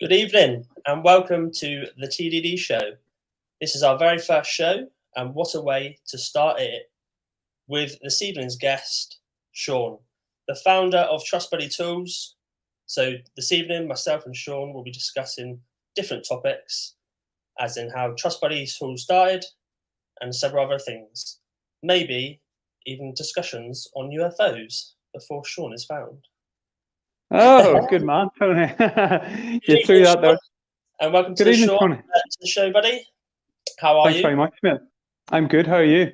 Good evening and welcome to the TDD show. This is our very first show, and what a way to start it with this evening's guest, Sean, the founder of Trussbuddy Tools. So this evening, myself and Sean will be discussing different topics, as in how Trussbuddy Tools started and several other things. Maybe even discussions on UFOs before Sean is found. Oh, good man, Tony. You threw that there. And welcome to Good the evening, show, Tony. to the show, buddy. How are Thanks you? very much, mate. I'm good. How are you?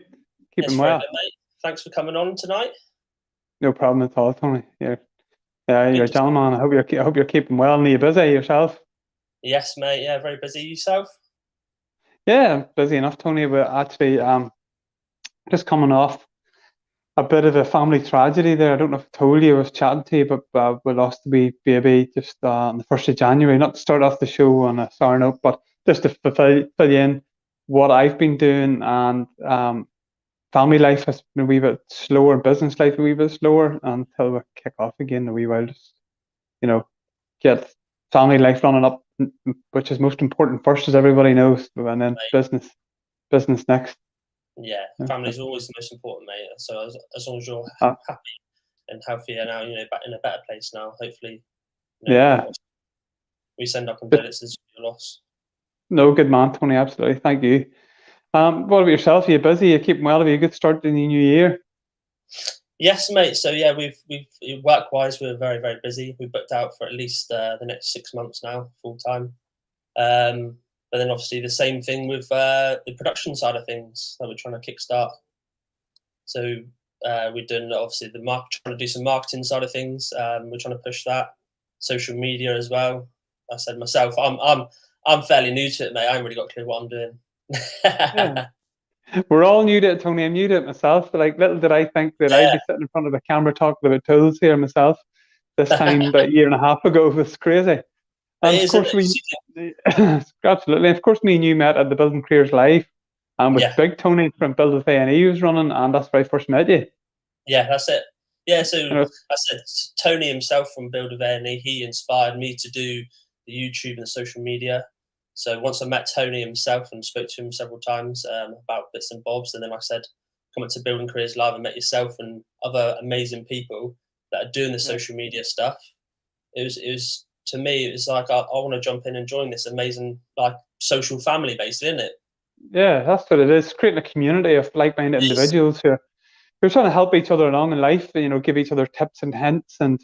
Keeping well? Very good, mate. Thanks for coming on tonight. No problem at all, Tony. You're a gentleman. I hope you're keeping well. And are you busy yourself? Yes, mate. Yeah, very busy. Yourself? Yeah, I'm busy enough, Tony. But actually, just coming off a bit of a family tragedy there. I don't know if I told you, I was chatting to you, but we lost the wee baby just on the 1st of January. Not to start off the show on a sour note, but just to fill you in what I've been doing. And family life has been a wee bit slower, business life a wee bit slower until we kick off again in a wee while. Just, get family life running up, which is most important first, as everybody knows, and then business next. Yeah, family's always the most important, mate. So as long as you're happy and healthy and now, back in a better place now, hopefully. We send our condolences for your loss. No, good man, Tony. Absolutely. Thank you. What about yourself? Are you busy? You keeping well? Have you a good start to the new year? Yes, mate. So yeah, we've work-wise, we're very, very busy. We booked out for at least the next 6 months now, full time. But then obviously the same thing with the production side of things that we're trying to kickstart. So we're doing obviously trying to do some marketing side of things. We're trying to push that, social media as well. I said myself, I'm fairly new to it, mate. I haven't really got a clue what I'm doing. Yeah. We're all new to it, Tony. I'm new to it myself. But like, little did I think that I'd be sitting in front of the camera talking about tools here myself. This time about a year and a half ago was crazy. And of course, absolutely. Of course, me and you met at the Building Careers Live, and with Big Tony from Build with A&E was running, and that's where I first met you. Yeah, that's it. Yeah, so I said Tony himself from Build with A&E, he inspired me to do the YouTube and the social media. So once I met Tony himself and spoke to him several times about bits and bobs, and then I said, come up to Building Careers Live and met yourself and other amazing people that are doing the social media stuff. It was to me, it was like I want to jump in and join this amazing social family, basically, isn't it? Yeah, that's what it is. Creating a community of like-minded individuals who are trying to help each other along in life. Give each other tips and hints, and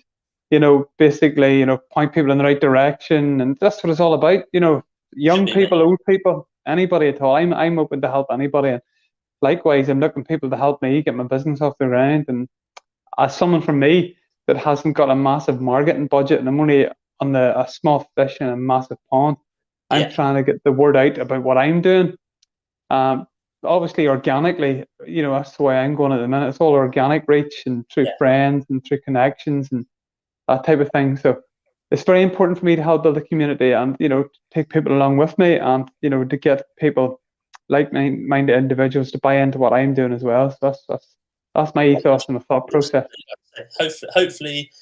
basically, point people in the right direction. And that's what it's all about. Young people, old people, anybody at all. I'm open to help anybody. And likewise, I'm looking for people to help me get my business off the ground. And as someone from me that hasn't got a massive marketing budget, and I'm only on a small fish in a massive pond, I'm trying to get the word out about what I'm doing. Obviously, organically, that's the way I'm going at the minute. It's all organic reach and through friends and through connections and that type of thing. So it's very important for me to help build a community and, take people along with me and, to get people like-minded individuals to buy into what I'm doing as well. So that's my ethos and my thought process. Hopefully,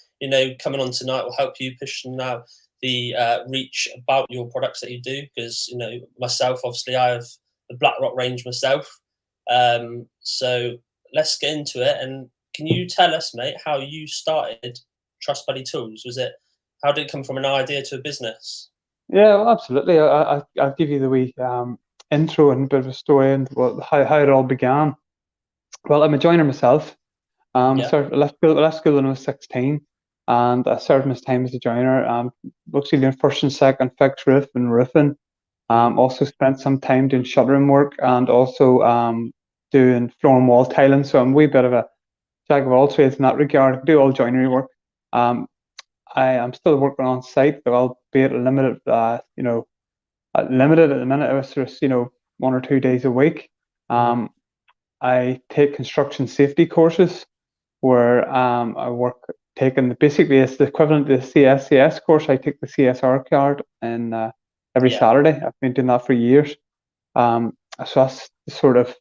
coming on tonight will help you push now the reach about your products that you do. Because, myself, obviously, I have the BlackRock range myself. So let's get into it. And can you tell us, mate, how you started Trussbuddy Tools? How did it come from an idea to a business? Yeah, well, absolutely. I'll give you the wee intro and a bit of a story and how it all began. Well, I'm a joiner myself. Started left school when I was 16, and I served my time as a joiner. Mostly doing first and second fix roof and roofing. Also spent some time doing shuttering work and also doing floor and wall tiling. So I'm a wee bit of a jack of all trades in that regard. I do all joinery work. I am still working on site, but albeit limited. Limited at the minute. It was just 1 or 2 days a week. I take construction safety courses where I work taking basically it's the equivalent to the CSCS course. I take the CSR card and every Saturday. I've been doing that for years. So that's sort of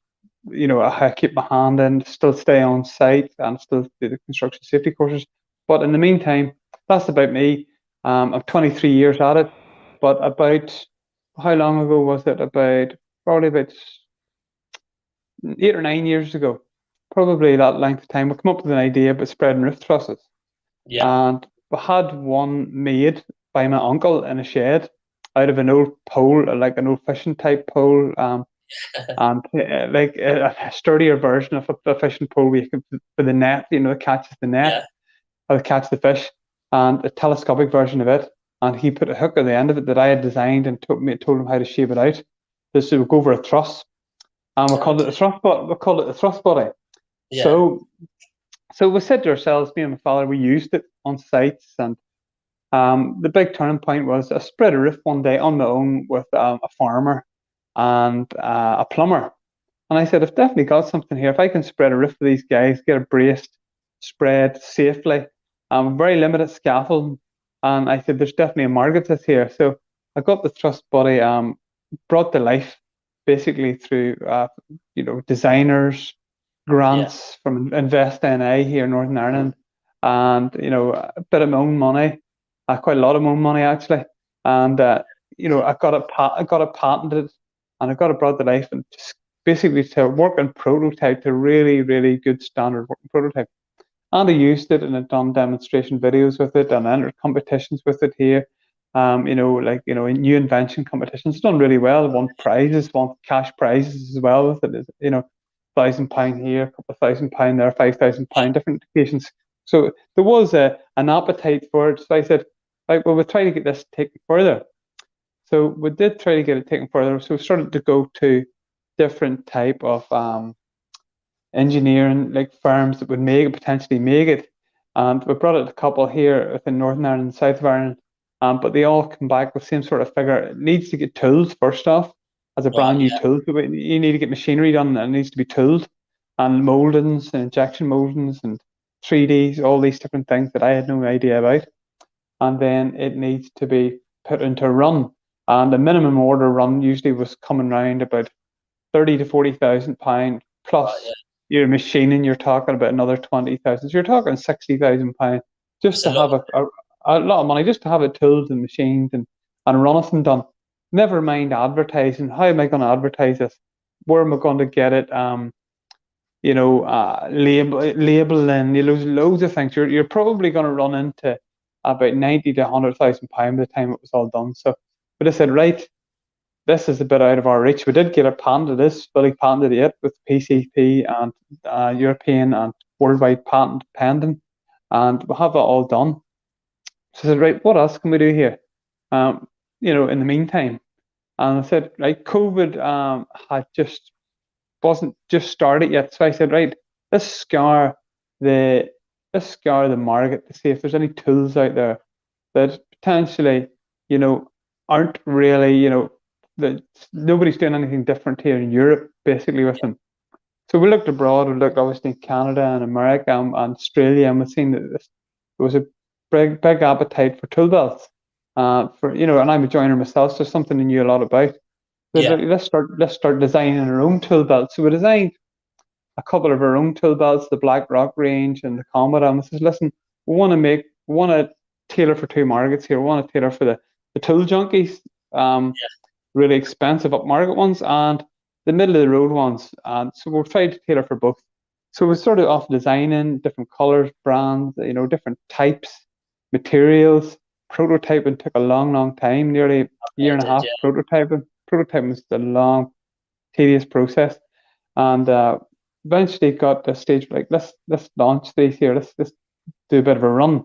how I keep my hand in, still stay on site and still do the construction safety courses. But in the meantime, that's about me. I'm 23 years at it. but about how long ago was it? Probably about 8 or 9 years ago, probably that length of time. We come up with an idea about spreading roof trusses, Yeah. and we had one made by my uncle in a shed out of an old pole, like an old fishing type pole, and like a sturdier version of a fishing pole for the net, that catches the net, Yeah. or catch the fish, and a telescopic version of it. And he put a hook at the end of it that I had designed and told him how to shape it out. This would go over a truss, and we called it Okay. the thrust. We called it the Trussbuddy. Yeah. So we said to ourselves, me and my father, we used it on sites, and the big turning point was I spread a roof one day on my own with a farmer and a plumber. And I said, I've definitely got something here. If I can spread a roof for these guys, get it braced, spread safely, very limited scaffolding. And I said, there's definitely a market that's here. So I got the Trust Body brought to life basically through, designers, Yeah. grants from Invest NI here in Northern Ireland, and, a bit of my own money, quite a lot of my own money actually. And, I got it patented, and I got it brought to life, and just basically to work on prototype to really, really good standard working prototype. And I used it and I've done demonstration videos with it and entered competitions with it here. In new invention competitions, done really well. Won prizes, won cash prizes as well with it. £1,000 here, a couple of £1,000 there, £5,000, different occasions. So there was an appetite for it. So I said, right, well, we'll try to get this taken further. So we did try to get it taken further. So we started to go to different type of engineering like firms that would potentially make it. And we brought it to a couple here within Northern Ireland and South of Ireland. But they all come back with the same sort of figure. It needs to get tooled first off as a Right. brand new tool. So you need to get machinery done, and it needs to be tooled, and moldings and injection moldings and 3Ds, all these different things that I had no idea about. And then it needs to be put into a run. And the minimum order run usually was coming around about 30 to 40,000 pound Right. plus Yeah. your machining. You're talking about another 20,000. So you're talking 60,000 pound just It's a to lot. have a lot of money, just to have it tooled and machined and run it and done. Never mind advertising. How am I going to advertise this? Where am I going to get it? Labeling. Loads of things. You're probably going to run into about 90 to 100,000 pound by the time it was all done. So, but I said, right, this is a bit out of our reach. We did get it patented. This fully patented it with PCP and European and worldwide patent pending, and we have it all done. So I said, right, what else can we do here? In the meantime, and I said, right, COVID had just wasn't just started yet. So I said, right, let's scour the market to see if there's any tools out there that potentially, aren't really, that nobody's doing anything different here in Europe, basically with them. So we looked abroad. We looked obviously in Canada and America and Australia, and we've seen that there was a big appetite for tool belts. And I'm a joiner myself, so something I knew a lot about. Yeah. Let's start designing our own tool belts. So we designed a couple of our own tool belts, the Black Rock range and the Comet. And I says, listen, we want to tailor for two markets here. We want to tailor for the tool junkies, really expensive upmarket ones, and the middle of the road ones. And so we'll try to tailor for both. So we started off designing different colors, brands, different types, materials. Prototyping took a long, long time, nearly a year and a half. Prototyping was a long, tedious process, and eventually got to a stage like let's launch these here. Let's do a bit of a run.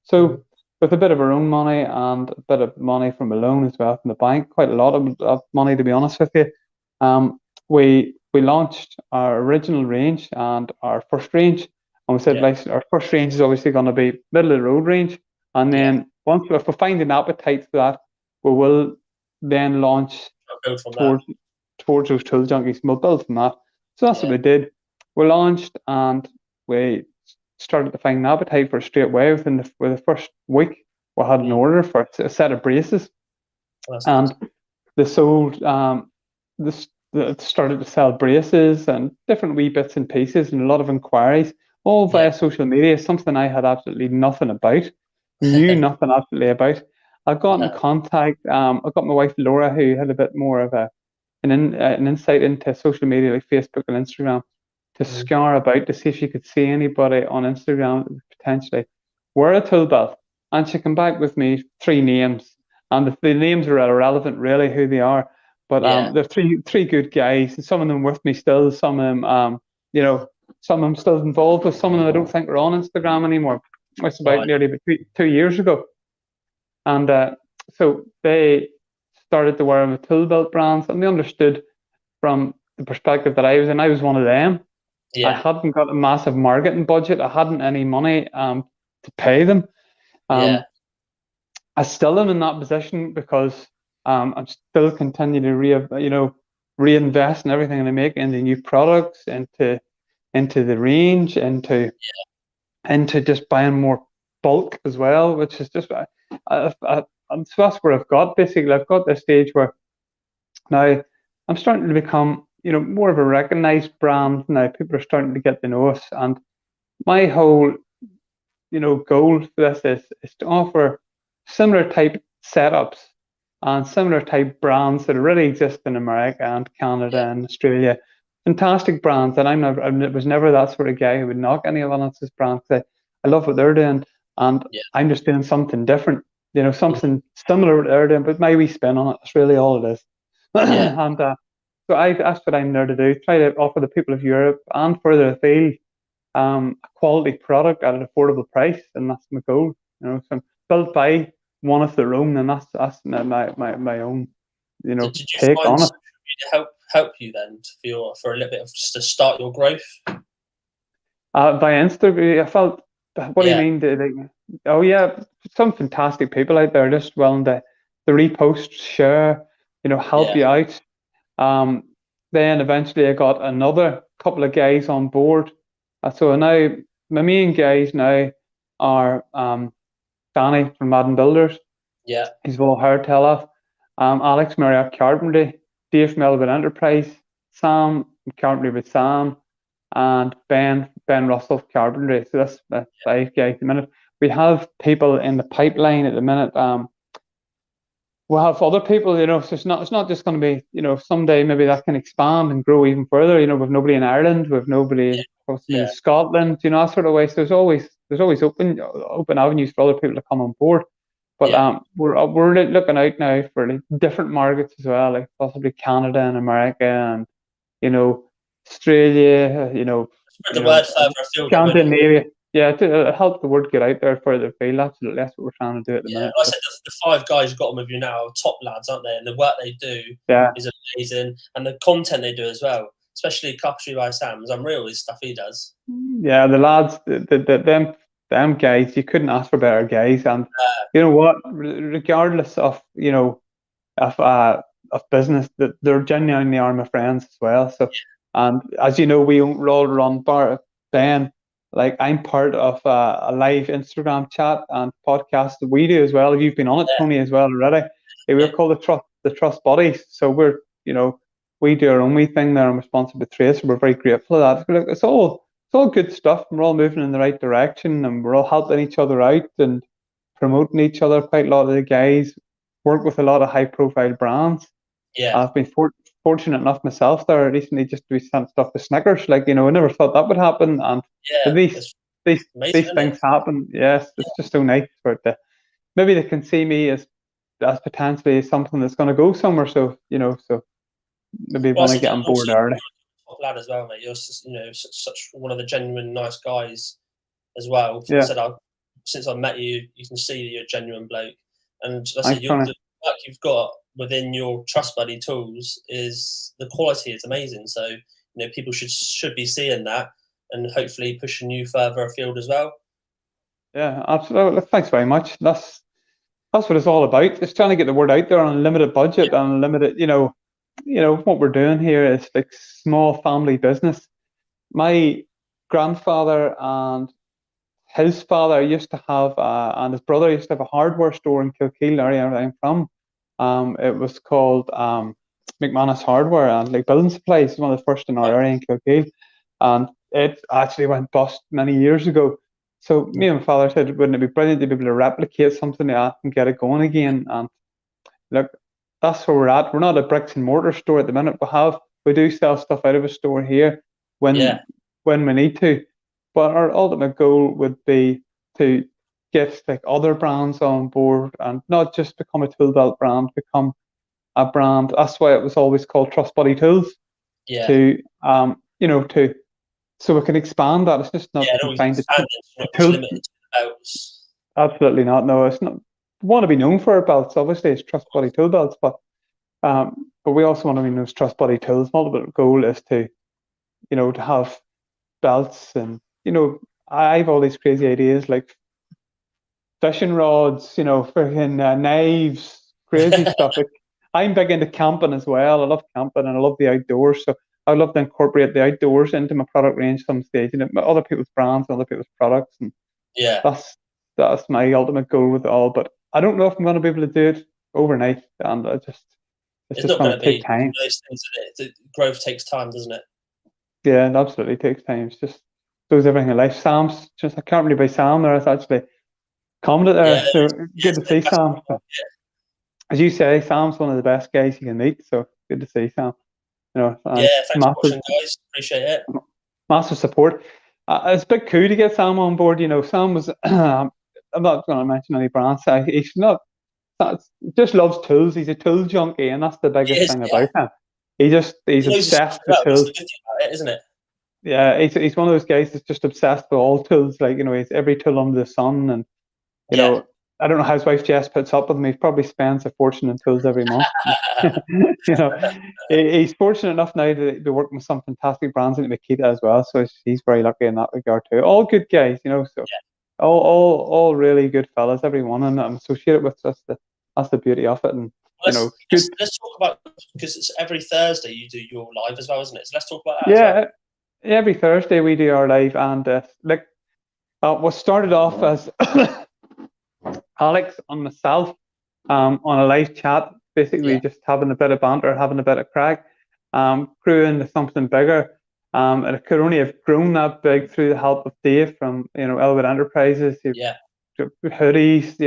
So with a bit of our own money and a bit of money from a loan as well from the bank, quite a lot of money to be honest with you, we launched our original range and our first range, and we said like our first range is obviously going to be middle of the road range, and then once if we find an appetite for that, we will then launch towards those tool junkies, and we'll build from that. So that's what we did. We launched and we started to find an appetite for it straight away within the first week. We had an order for a set of braces, and they sold. They started to sell braces and different wee bits and pieces, and a lot of inquiries, all via social media. Something I had absolutely nothing about, knew nothing absolutely about, I got in contact. I got my wife Laura, who had a bit more of an insight into social media like Facebook and Instagram, to scour about to see if she could see anybody on Instagram that would potentially wear a tool belt. And she came back with me 3 names, and the names are irrelevant really who they are. But they're three good guys, and some of them with me still. Some of them, some of them still involved with. Some of them I don't think are on Instagram anymore. It's about nearly about 2 years ago, and so they started to wear the tool belt brands, and they understood from the perspective that I was in. I was one of them. I hadn't got a massive marketing budget. I hadn't any money to pay them. I still am in that position because I'm still continuing to reinvest in everything I make into new products, into the range, into just buying more bulk as well, which is just so that's where I've got. Basically, I've got this stage where now I'm starting to become more of a recognized brand. Now people are starting to get to know us, and my whole goal for this is to offer similar type setups and similar type brands that already exist in America and Canada and Australia. Fantastic brands, and I was never that sort of guy who would knock anyone else's brand. I love what they're doing, and I'm just doing something different, something similar to what they're doing, but my wee spin on it. That's really all it is. And so that's what I'm there to do. Try to offer the people of Europe and further afield a quality product at an affordable price, and that's my goal. So I'm built by one of their own, and that's my own Did you take find on it. social media help you then for a little bit to start your growth? By Instagram, I felt. What do you mean? Oh yeah, some fantastic people out there just willing to repost, share, help you out. Then eventually I got another couple of guys on board. So now my main guys now are Danny from Madden Builders. Yeah. He's Vol Hairtella. Alex Marriott Carpentry, Dave Melvin Enterprise, Sam Carpentry with Sam, and Ben Russell Carpentry. So that's 5 guys at the minute. We have people in the pipeline at the minute. We'll have other people, so it's not just going to be, someday maybe that can expand and grow even further. We've nobody in Ireland, we've nobody in Scotland, that sort of way. So there's always open avenues for other people to come on board. But we're looking out now for different markets as well, like possibly Canada and America and Australia, Spread the word further afield. Scandinavia. Yeah, to help the word get out there further afield. Absolutely, that's what we're trying to do at the minute. Like I said, the 5 guys you've got on with you now are top lads, aren't they? And the work they do is amazing, and the content they do as well, especially Carpentry by Sam, is unreal. This stuff he does. Yeah, the lads, them guys, you couldn't ask for better guys. And you know what? Regardless of of business, that they're genuinely are my friends as well. So, and as you know, we all run bar Ben. Like I'm part of a live Instagram chat and podcast that we do as well. You've been on it, Tony, as well already. We're called the Trussbuddy. So we're we do our own wee thing there. I'm responsible for Trace. So we're very grateful for that. Look, it's all good stuff. We're all moving in the right direction, and we're all helping each other out and promoting each other. Quite a lot of the guys work with a lot of high profile brands. I've been fortunate enough myself there recently just to be sent stuff to Snickers. I never thought that would happen, and these things happen. Yes, it's just so nice for it to, maybe they can see me as potentially something that's going to go somewhere. So so maybe want to get on board early. Top lad as well, mate. You're such one of the genuine nice guys as well. Since I met you, you can see that you're a genuine bloke, and the work you've got within your Trussbuddy tools is the quality is amazing. So people should be seeing that and hopefully pushing you further afield as well. Yeah, absolutely. Thanks very much. That's what it's all about. It's trying to get the word out there on a limited budget and limited. What we're doing here is like small family business. My grandfather and his father used to have, and his brother used to have a hardware store in Kilkeel, area where I'm from. It was called McManus Hardware and building supplies. It's one of the first in our area in Kilkeel, and it actually went bust many years ago. So me and my father said, wouldn't it be brilliant to be able to replicate something like that and get it going again? And look, that's where we're at. We're not a bricks and mortar store at the minute. We do sell stuff out of a store here when we need to. But our ultimate goal would be to get like other brands on board and not just become a tool belt brand, become a brand. That's why it was always called Trussbuddy Tools. Yeah. To so we can expand that. It's just not confined to tools. Limited to belts. Absolutely not. No, it's not. We want to be known for our belts. Obviously, it's Trussbuddy tool belts, but we also want to be known as Trussbuddy tools. My ultimate goal is to, to have belts, and I have all these crazy ideas like fishing rods, freaking knives, crazy stuff. Like, I'm big into camping as well. I love camping and I love the outdoors. So I'd love to incorporate the outdoors into my product range some stage, other people's brands and other people's products. And that's my ultimate goal with it all. But I don't know if I'm going to be able to do it overnight. And it's just going to take time. Those things, the growth takes time, doesn't it? Yeah, it absolutely takes time. It's just goes everything in life. Sam's I can't really buy Sam there. It's actually commented there. So good to see Sam. As you say, Sam's one of the best guys you can meet. So good to see Sam. Thanks for watching, guys. Appreciate it. Massive support. It's a big coup to get Sam on board. Sam was. I'm not going to mention any brands. He's not. Just loves tools. He's a tool junkie, and that's the biggest thing about him. He's obsessed with tools, isn't it? Yeah, he's one of those guys that's just obsessed with all tools. Like he's every tool under the sun, and I don't know how his wife Jess puts up with him. He probably spends a fortune in tools every month. He's fortunate enough now to be working with some fantastic brands like Makita as well. So he's very lucky in that regard too. All good guys, So all really good fellas, every one, and I'm associated with us. That's the beauty of it. And let's talk about, because it's every Thursday you do your live as well, isn't it? So let's talk about that. Yeah, as well. Every Thursday we do our live, and what started off as Alex and myself on a live chat, basically just having a bit of banter, having a bit of crack, grew into something bigger. And it could only have grown that big through the help of Dave from Elwood Enterprises. Hoodies,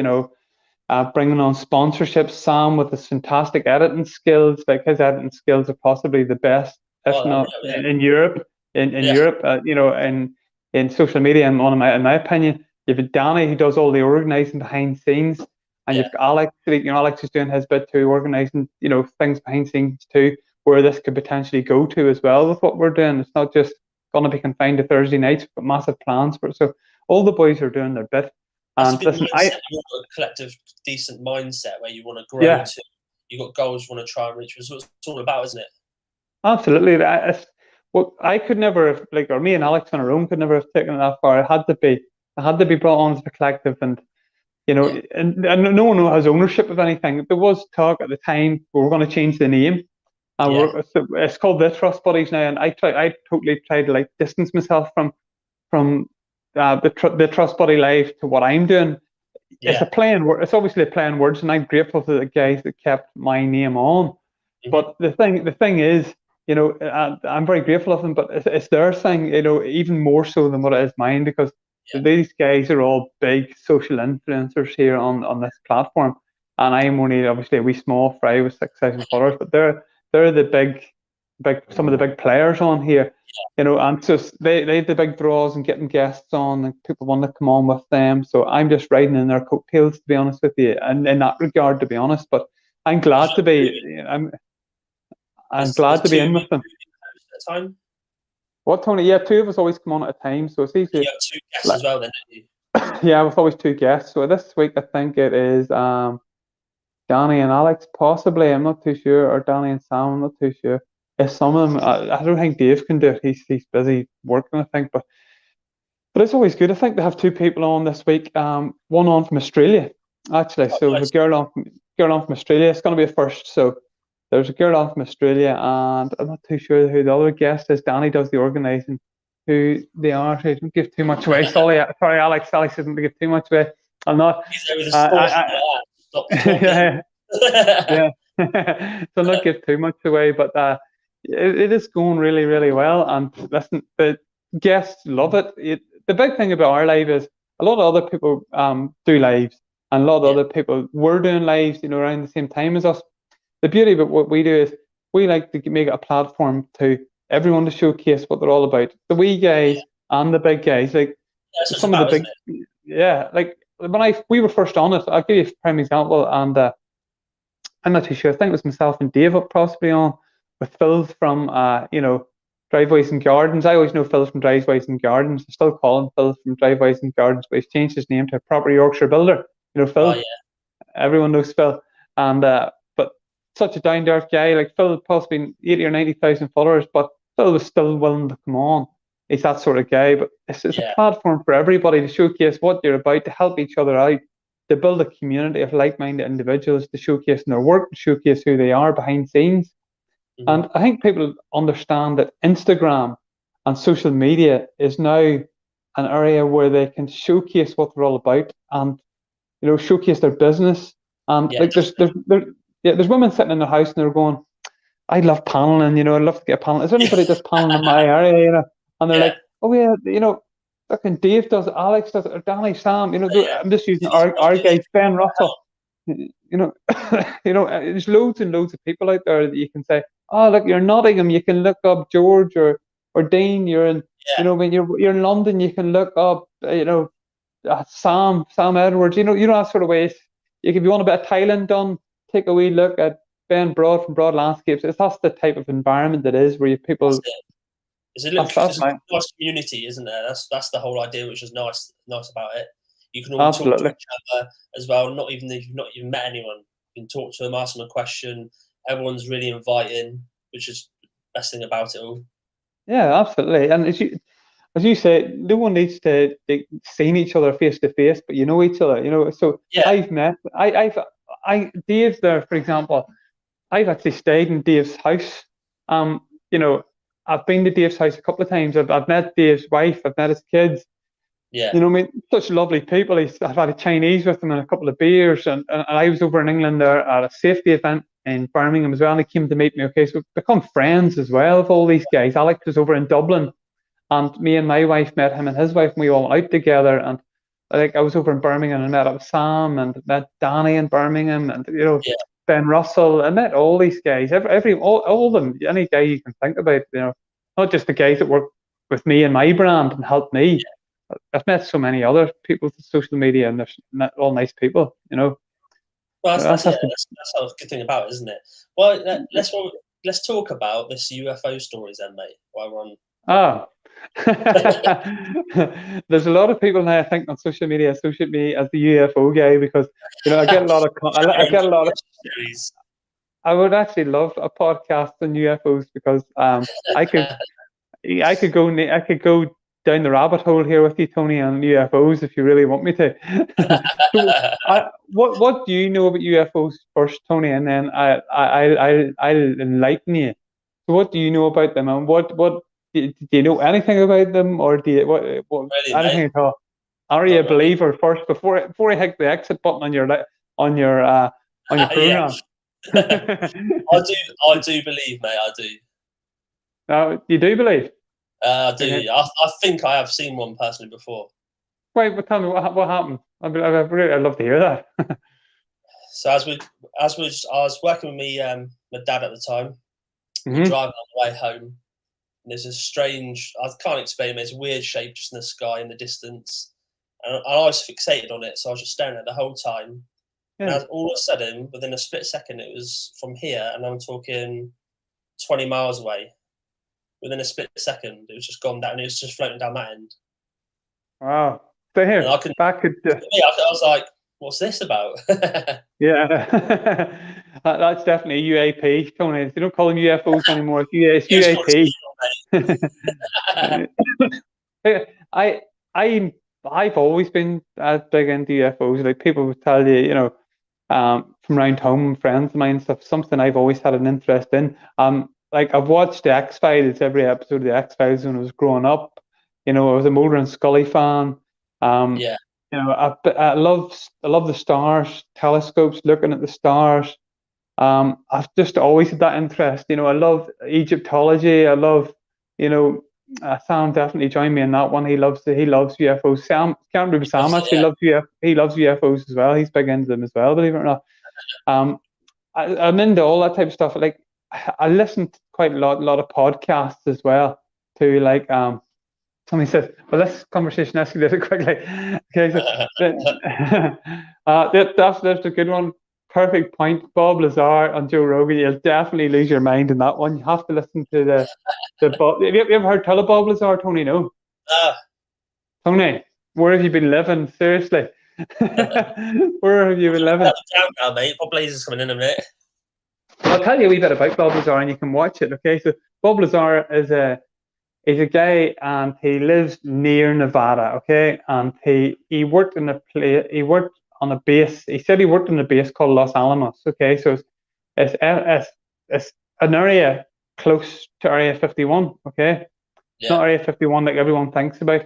bringing on sponsorships. Sam with his fantastic editing skills, like his editing skills are possibly the best, if not in Europe. In Europe, in social media, and in my opinion. You've got Danny who does all the organising behind scenes, and you've got Alex. Alex is doing his bit too, organising things behind scenes too, where this could potentially go to as well with what we're doing. It's not just going to be confined to Thursday nights, but massive plans for it. So all the boys are doing their bit. And listen, you've got a collective, decent mindset where you want to grow to. You've got goals you want to try and reach. It's what it's all about, isn't it? Absolutely. I could never have, or me and Alex on our own could never have taken it that far. It had to be brought on as a collective, and and no one has ownership of anything. There was talk at the time we were going to change the name, and it's called the Trussbuddies now. And I totally tried to distance myself from the Trussbuddy life to what I'm doing. It's it's obviously a play on words, and I'm grateful to the guys that kept my name on. But the thing is, I'm very grateful of them, but it's their thing, even more so than what it is mine, because these guys are all big social influencers here on this platform, and I'm only obviously a wee small fry with 6,000 followers, but they're the big some of the big players on here, and so they the big draws and getting guests on, and people want to come on with them. So I'm just riding in their coattails, to be honest with you, and in that regard, to be honest. But I'm glad to be. I'm glad to be in with them. At a time? What, Tony? Yeah, two of us always come on at a time, so it's easy. You have two guests as well, then, don't you? Yeah, with always two guests. So this week I think it is Danny and Alex, possibly. I'm not too sure, or Danny and Sam. I'm not too sure. If some of them, I don't think Dave can do it. He's busy working, I think. But it's always good. I think they have two people on this week. One on from Australia, actually. So nice. A girl on from Australia. It's going to be a first. So there's a girl on from Australia, and I'm not too sure who the other guest is. Danny does the organising. Who they are? So don't give too much away. Sorry, Alex. Alex isn't to give too much away. I'm not. Yeah. So not give too much away, but it is going really, really well. And listen, the guests love it. The big thing about our live is a lot of other people do lives, and a lot of Yeah. other people were doing lives, around the same time as us. The beauty of what we do is we like to make it a platform to everyone to showcase what they're all about. The wee guys and the big guys, like That's what it's some of the about, isn't big, it? yeah, like when we were first on it, I'll give you a prime example, and I'm not too sure. I think it was myself and Dave up possibly on with Phil from Driveways and Gardens. I always know Phil from Driveways and Gardens. I still call him Phil from Driveways and Gardens, but he's changed his name to a proper Yorkshire Builder. Oh Phil. yeah. Everyone knows Phil, and but such a down to earth guy. Like Phil, possibly 80 or 90,000 followers, but Phil was still willing to come on. He's that sort of guy. But it's a Yeah. platform for everybody to showcase what you're about, to help each other out, to build a community of like-minded individuals, to showcase their work, to showcase who they are behind scenes. Mhm. And I think people understand that Instagram and social media is now an area where they can showcase what they're all about and showcase their business. And Yeah, like there's women sitting in their house and they're going, I love paneling, I'd love to get a panel. Is there anybody definitely. that's paneling in my area, And they're Yeah. like, oh yeah, fucking Dave does it, Alex does it, or Danny, Sam, Yeah. I'm just using Do this our one, guys, Ben Russell. There's loads and loads of people out there that you can say, oh look, you're Nottingham, you can look up George or Dean. You're in, yeah. when you're in London, you can look up, Sam Edwards. That sort of ways. If you want a bit of Thailand done, take a wee look at Ben Broad from Broad Landscapes. That's the type of environment that is where you That's people. it. That's There's a my nice community, isn't there? That's the whole idea, which is nice about it. You can all talk to absolutely. each other as well, not even if you've not even met anyone. You can talk to them, ask them a question. Everyone's really inviting, which is the best thing about it all. Yeah, absolutely. And as you say, no one needs to see each other face to face, but you know each other. So Yeah, I've met. Dave's there, for example. I've actually stayed in Dave's house. Um, you know, I've been to Dave's house a couple of times. I've met Dave's wife. I've met his kids. yeah, I mean, such lovely people. I've had a Chinese with them and a couple of beers, and I was over in England there at a safety event in Birmingham as well. And they came to meet me. Okay, so we've become friends as well with all these guys. Alex was over in Dublin, and me and my wife met him and his wife, and we all went out together. And like I was over in Birmingham and met up with Sam and met Danny in Birmingham, and yeah, Ben Russell. I met all these guys, all of them, any guy you can think about. Not just the guys that work with me and my brand and help me. yeah. I've met so many other people through social media, and they're all nice people. Well, That's, that's the, that's the good thing about it, isn't it? Well, let's talk about this UFO stories then, mate. While we're on. ah. There's a lot of people now I think on social media associate me as the UFO guy because I get a lot of I Your own get a lot of series. I would actually love a podcast on UFOs because I could I could go down the rabbit hole here with you, Tony, on UFOs if you really want me to. So, what do you know about UFOs first, Tony, and then I'll enlighten you. So, what do you know about them, and what do you know anything about them, or do you what Really, mate. anything at all? Are you Not a really. believer first before you hit the exit button on on your uh, on your Yeah, program? I do believe, mate. I do. You do believe? I Okay. do. I think I have seen one personally before. Wait, but tell me what happened. I'd love to hear that. So I was working with me, my dad at the time. We're hmm driving on the way home, and there's a strange. I can't explain it. It's a weird shape just in the sky in the distance, and I was fixated on it. So I was just staring at it the whole time. And Yeah. all of a sudden, within a split second, it was from here, and I'm talking 20 miles away. Within a split second, it was just gone down. It was just floating down that end, Wow. So and I here, couldn't. back at I was like, "What's this about?" yeah. That's definitely UAP, Tony. They don't call them UFOs anymore. It's It was called UAP. mate. I I've always been as big into UFOs. Like people would tell you, from around home, friends of mine and stuff. Something I've always had an interest in. Like I've watched the X Files, every episode of the X Files when I was growing up. I was a Mulder and Scully fan. Um, Yeah, I love the stars, telescopes, looking at the stars. I've just always had that interest. I love Egyptology. I love, you know, Sam definitely joined me in that one. He loves UFOs. Can't remember Sam Obviously, actually loves he loves UFOs as well. He's big into them as well, believe it or not. I'm into all that type of stuff. Like I listen to quite a lot of podcasts as well. To like somebody said, well, this conversation escalated quickly. Okay, so that's a good one. Perfect point. Bob Lazar and Joe Rogan. You'll definitely lose your mind in that one. You have to listen to the Bob. Have you ever heard tell of Bob Lazar, Tony? No, Ah, Tony. Where have you been living? Seriously, where have you been living? down now, mate. Bob Blazer's coming in a minute. I'll tell you a wee bit about Bob Lazar, and you can watch it. Okay, so Bob Lazar is he's a guy, and he lives near Nevada. Okay, and he worked in a he worked on a base. He said he worked in a base called Los Alamos. Okay, so it's an area close to Area 51. Okay, it's not Area 51 like everyone thinks about.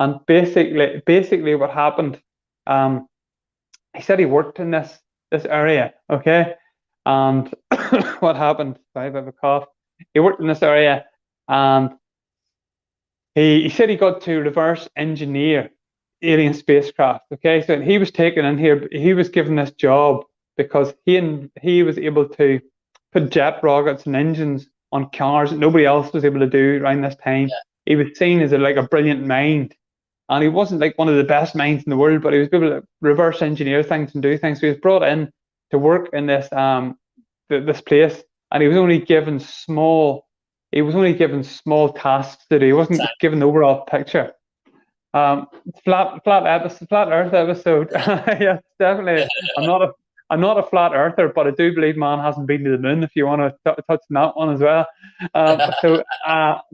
And basically what happened, he said he worked in this area. Okay, and what happened? Sorry, I have a cough. He worked in this area, and he said he got to reverse engineer alien spacecraft. Okay, so he was taken in here. He was given this job because he was able to put jet rockets and engines on cars that nobody else was able to do around this time. He was seen as like a brilliant mind, and he wasn't like one of the best minds in the world, but he was able to reverse engineer things and do things. So he was brought in to work in this place, and he was only given small tasks to do. He wasn't given the overall picture. Flat Earth episode. Yes, definitely. I'm not a flat earther, but I do believe man hasn't been to the moon. If you want to touch on that one as well, so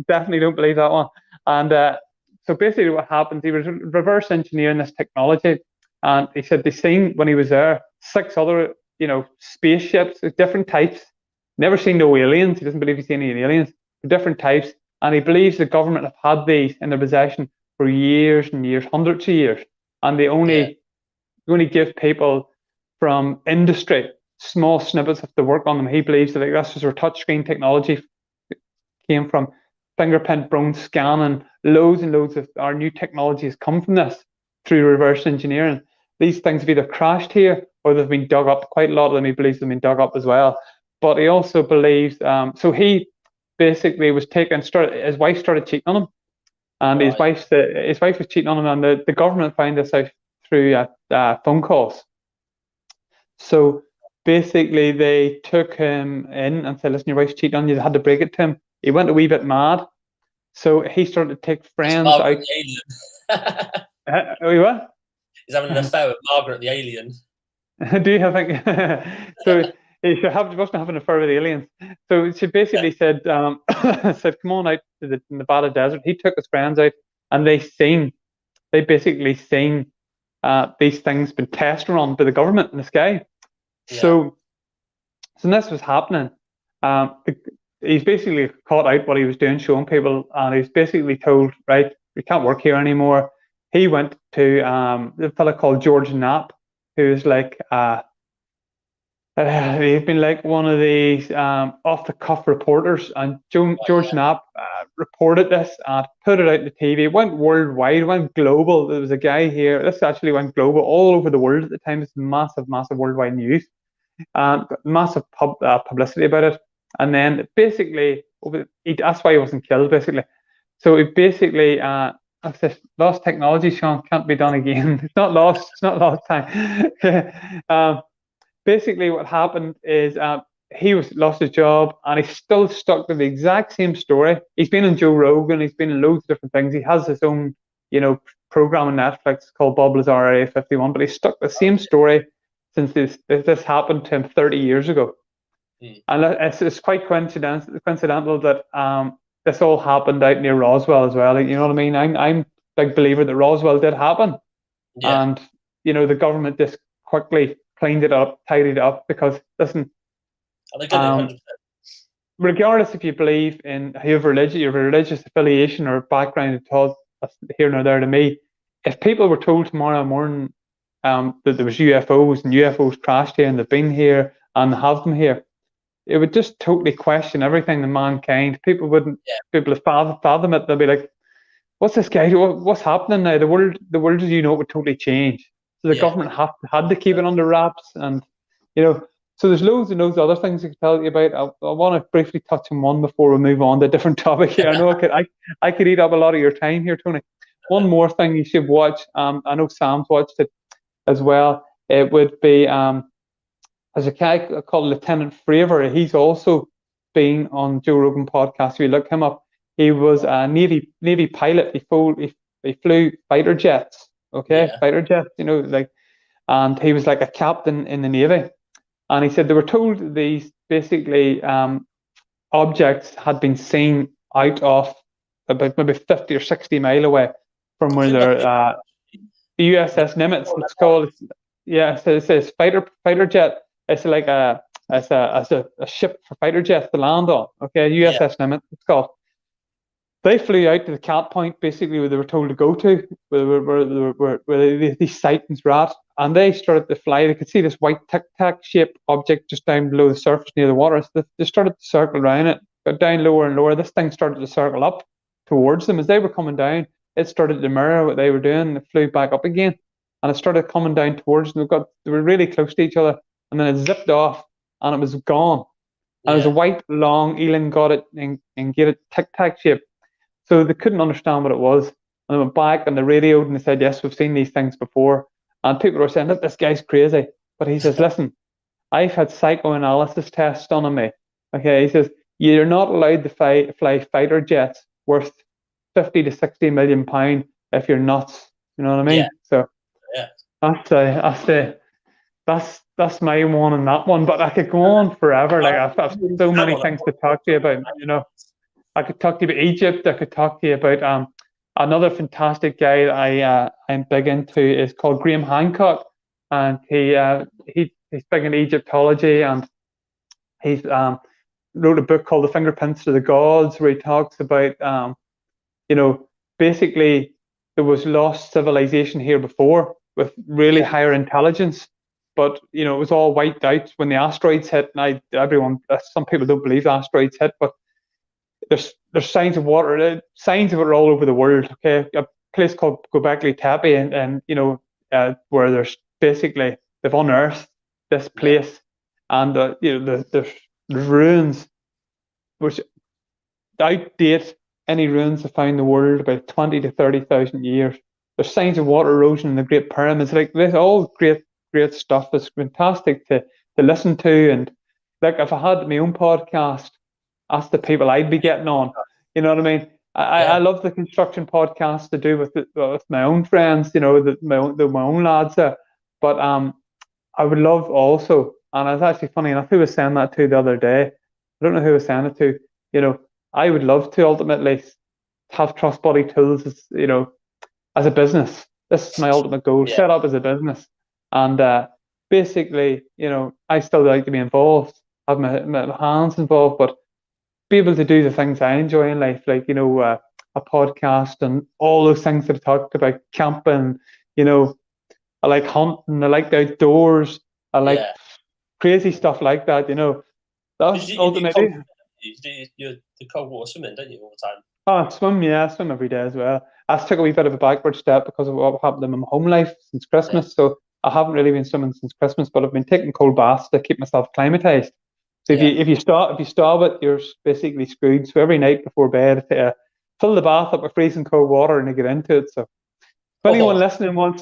definitely don't believe that one. And so basically, what happened? He was reverse engineering this technology, and he said they seen when he was there 6 other spaceships of different types. Never seen no aliens. He doesn't believe he's seen any aliens. Different types, and he believes the government have had these in their possession for years and years, hundreds of years, and they only give people from industry small snippets of the work on them. He believes that like, that's just where touchscreen technology came from, fingerprint bone scanning. Loads and loads of our new technology has come from this through reverse engineering. These things have either crashed here or they've been dug up. Quite a lot of them he believes have been dug up as well. But he also believes, so he basically was his wife started cheating on him, and his wife was cheating on him, and the government found this out through phone calls. So basically they took him in and said, listen, your wife's cheating on you. They had to break it to him. He went a wee bit mad, so he started to take friends out. What? He's having an affair with Margaret the alien. Do you think so? He wasn't having an affair with aliens. So she basically said, said, come on out to the Nevada desert. He took his friends out, and they basically seen these things been tested on by the government in the sky. Yeah. So this was happening. He's basically caught out what he was doing, showing people, and he's basically told, right, we can't work here anymore. He went to a fella called George Knapp, who's like he's been like one of these off-the-cuff reporters, and George Knapp reported this and put it out on the TV. It went worldwide, went global. There was a guy here. This actually went global all over the world at the time. It's massive worldwide news, massive publicity about it. And then basically, that's why he wasn't killed. Basically, so it basically lost technology, Sean, can't be done again. It's not lost. It's not lost time. Basically, what happened is he lost his job, and he's still stuck to the exact same story. He's been on Joe Rogan. He's been in loads of different things. He has his own, program on Netflix called Bob Lazar Area 51. But he's stuck the same story since this happened to him 30 years ago. And it's quite coincidental that this all happened out near Roswell as well. You know what I mean? I'm a big believer that Roswell did happen, and the government just quickly cleaned it up, tidied it up, because listen, regardless if you believe in your religious affiliation or background at all, that's here nor there to me. If people were told tomorrow morning that there was UFOs and UFOs crashed here and they've been here and have them here, it would just totally question everything in mankind. People wouldn't be able to fathom it. They'll be like, "What's this guy? What's happening now? The world as you know it would totally change." So the government had to keep it under wraps, and so there's loads and loads of other things I could tell you about. I want to briefly touch on one before we move on to a different topic here. I know I could eat up a lot of your time here, Tony. One more thing you should watch. I know Sam's watched it as well. It would be there's a guy called Lieutenant Fravor. He's also been on Joe Rogan podcast. If you look him up, he was a Navy pilot. He flew fighter jets. Okay, fighter jets. And he was like a captain in the Navy. And he said they were told these basically objects had been seen out of about maybe 50 or 60 mile away from where they're the USS Nimitz. It's called. Yeah, so it says fighter jet. It's like a ship for fighter jets to land on. Okay, USS Nimitz. It's called. They flew out to the cat point, basically where they were told to go to, where these sightings were at, and they started to fly. They could see this white tic-tac shaped object just down below the surface near the water. So they started to circle around it, got down lower and lower. This thing started to circle up towards them. As they were coming down, it started to mirror what they were doing. It flew back up again, and it started coming down towards them. They were really close to each other, and then it zipped off, and it was gone. And it was a white, long, elongated, elongated tic-tac shape. So they couldn't understand what it was. And they went back and they radioed and they said, yes, we've seen these things before. And people were saying, look, this guy's crazy. But he says, listen, I've had psychoanalysis tests done on me. Okay, he says, you're not allowed to fly fighter jets worth 50 to 60 million pounds if you're nuts. You know what I mean? So that's my one and that one. But I could go on forever. Like I've so many things to talk to you about, I could talk to you about Egypt. I could talk to you about another fantastic guy that I'm big into is called Graham Hancock, and he's big in Egyptology, and he's wrote a book called The Fingerprints to the Gods, where he talks about basically there was lost civilization here before with really higher intelligence, but it was all wiped out when the asteroids hit. And some people don't believe asteroids hit, but there's signs of water, signs of it all over the world. Okay, a place called Göbekli Tepe, and where there's basically they've unearthed this place, and there's ruins which outdate any ruins they found in the world about 20 to 30,000 years. There's signs of water erosion in the Great Pyramids. Like this, all great stuff. It's fantastic to listen to, and like if I had my own podcast, that's the people I'd be getting on. You know what I mean? I love the construction podcast to do with my own friends, my own lads there. But I would love also, and it's actually funny enough, who was saying that to the other day? I don't know who was saying it to. I would love to ultimately have Trussbuddy tools as a business. This is my ultimate goal, set up as a business. And basically, I still like to be involved, have my hands involved, but be able to do the things I enjoy in life, like a podcast and all those things that I talked about, camping. I like hunting, I like the outdoors, I like crazy stuff like that. That's ultimately. You do the cold water swimming, don't you, all the time? I swim every day as well. I took a wee bit of a backward step because of what happened in my home life since Christmas. So I haven't really been swimming since Christmas, but I've been taking cold baths to keep myself acclimatized. So if you stop it, you're basically screwed. So every night before bed, fill the bath up with freezing cold water and you get into it. So if anyone listening wants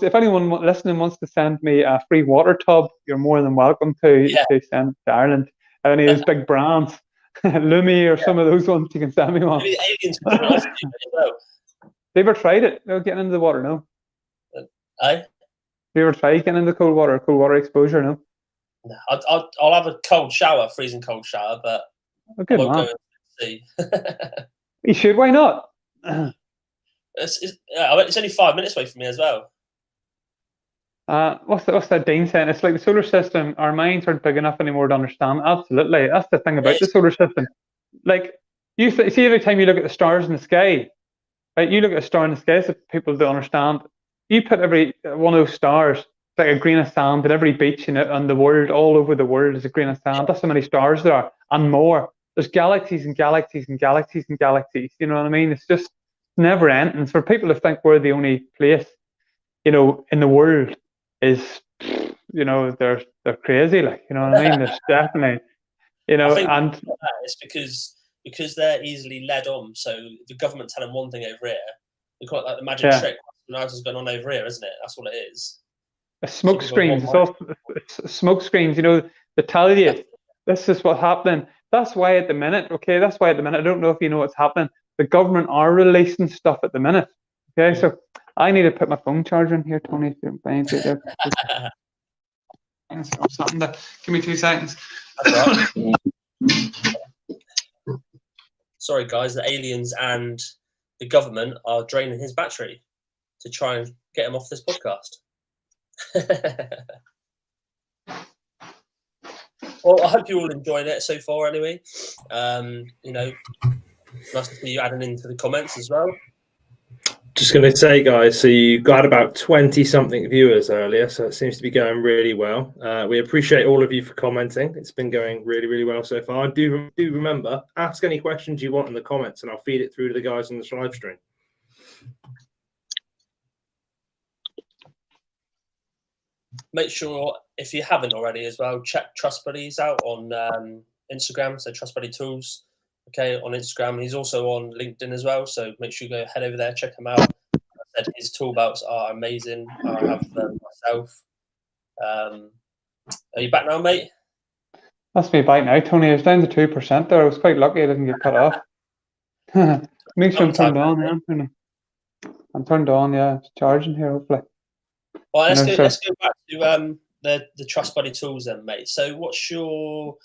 to send me a free water tub, you're more than welcome to send it to Ireland. Any of those big brands, Lumi or some of those ones, you can send me one. Maybe the aliens can come off you as well. Have you ever tried it? No, getting into the water, no? Have you ever tried getting into cold water exposure, no? No, I'll have a cold shower, freezing cold shower, but I won't go into the sea. You should, why not? It's only 5 minutes away from me as well. What's that Dean saying? It's like the solar system, our minds aren't big enough anymore to understand. Absolutely. That's the thing about the solar system. Like, see every time you look at the stars in the sky, right? You look at a star in the sky, so people don't understand. You put every one of those stars like a grain of sand, and every beach in it and the world, all over the world, is a grain of sand. That's how many stars there are, and more. There's galaxies and galaxies and galaxies and galaxies. You know what I mean? It's just never ending. For people to think we're the only place, in the world, is, they're crazy. Like, you know what I mean? There's definitely, I think and it's because they're easily led on. So the government tell them one thing over here. We call it like the magic trick. What else is going on over here, isn't it? That's what it is. Smoke screens. It's smoke screens. They tell you this is what's happening. That's why at the minute, I don't know if you know what's happening. The government are releasing stuff at the minute. Okay, so I need to put my phone charger in here, Tony. Something there. Give me 2 seconds. That's right. Sorry, guys. The aliens and the government are draining his battery to try and get him off this podcast. Well, I hope you all enjoyed it so far. Anyway, nice to see you adding into the comments as well. Just going to say, guys, so you got about 20-something viewers earlier, so it seems to be going really well. We appreciate all of you for commenting. It's been going really, really well so far. Do remember, ask any questions you want in the comments, and I'll feed it through to the guys on this live stream. Make sure, if you haven't already as well, check Trussbuddy's out on Instagram, so Trussbuddy Tools, on Instagram. He's also on LinkedIn as well, so make sure you go head over there, check him out. Like I said, his tool belts are amazing. I have them myself. Are you back now, mate? That's me back now, Tony. I was down to 2% there. I was quite lucky I didn't get cut off. Make sure I'm turned on. Yeah, I'm turned on. Yeah, it's charging here. Hopefully. Well, let's go back to the Trussbuddy tools then, mate. So what's your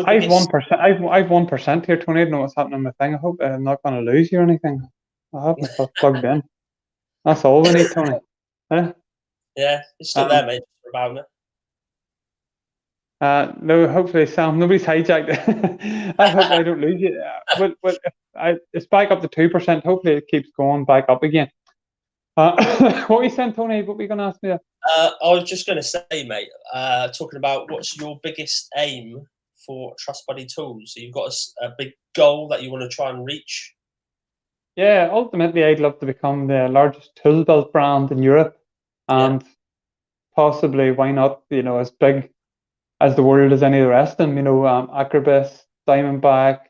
I have 1%. I've 1% here, Tony. I don't know what's happening with my thing. I hope I'm not going to lose you or anything. I have myself plugged in. That's all we need, Tony. Yeah, it's still there, mate. About it. No, hopefully, Sam. Nobody's hijacked it. I hope I don't lose you. It's back up to 2%. Hopefully, it keeps going back up again. What were you saying, Tony? What were you going to ask me? I was just going to say, mate, talking about what's your biggest aim for Trussbuddy Tools. So you've got a big goal that you want to try and reach? Yeah, ultimately, I'd love to become the largest tool belt brand in Europe, and possibly, why not, as big as the world as any of the rest of them. Acrobus, Diamondback,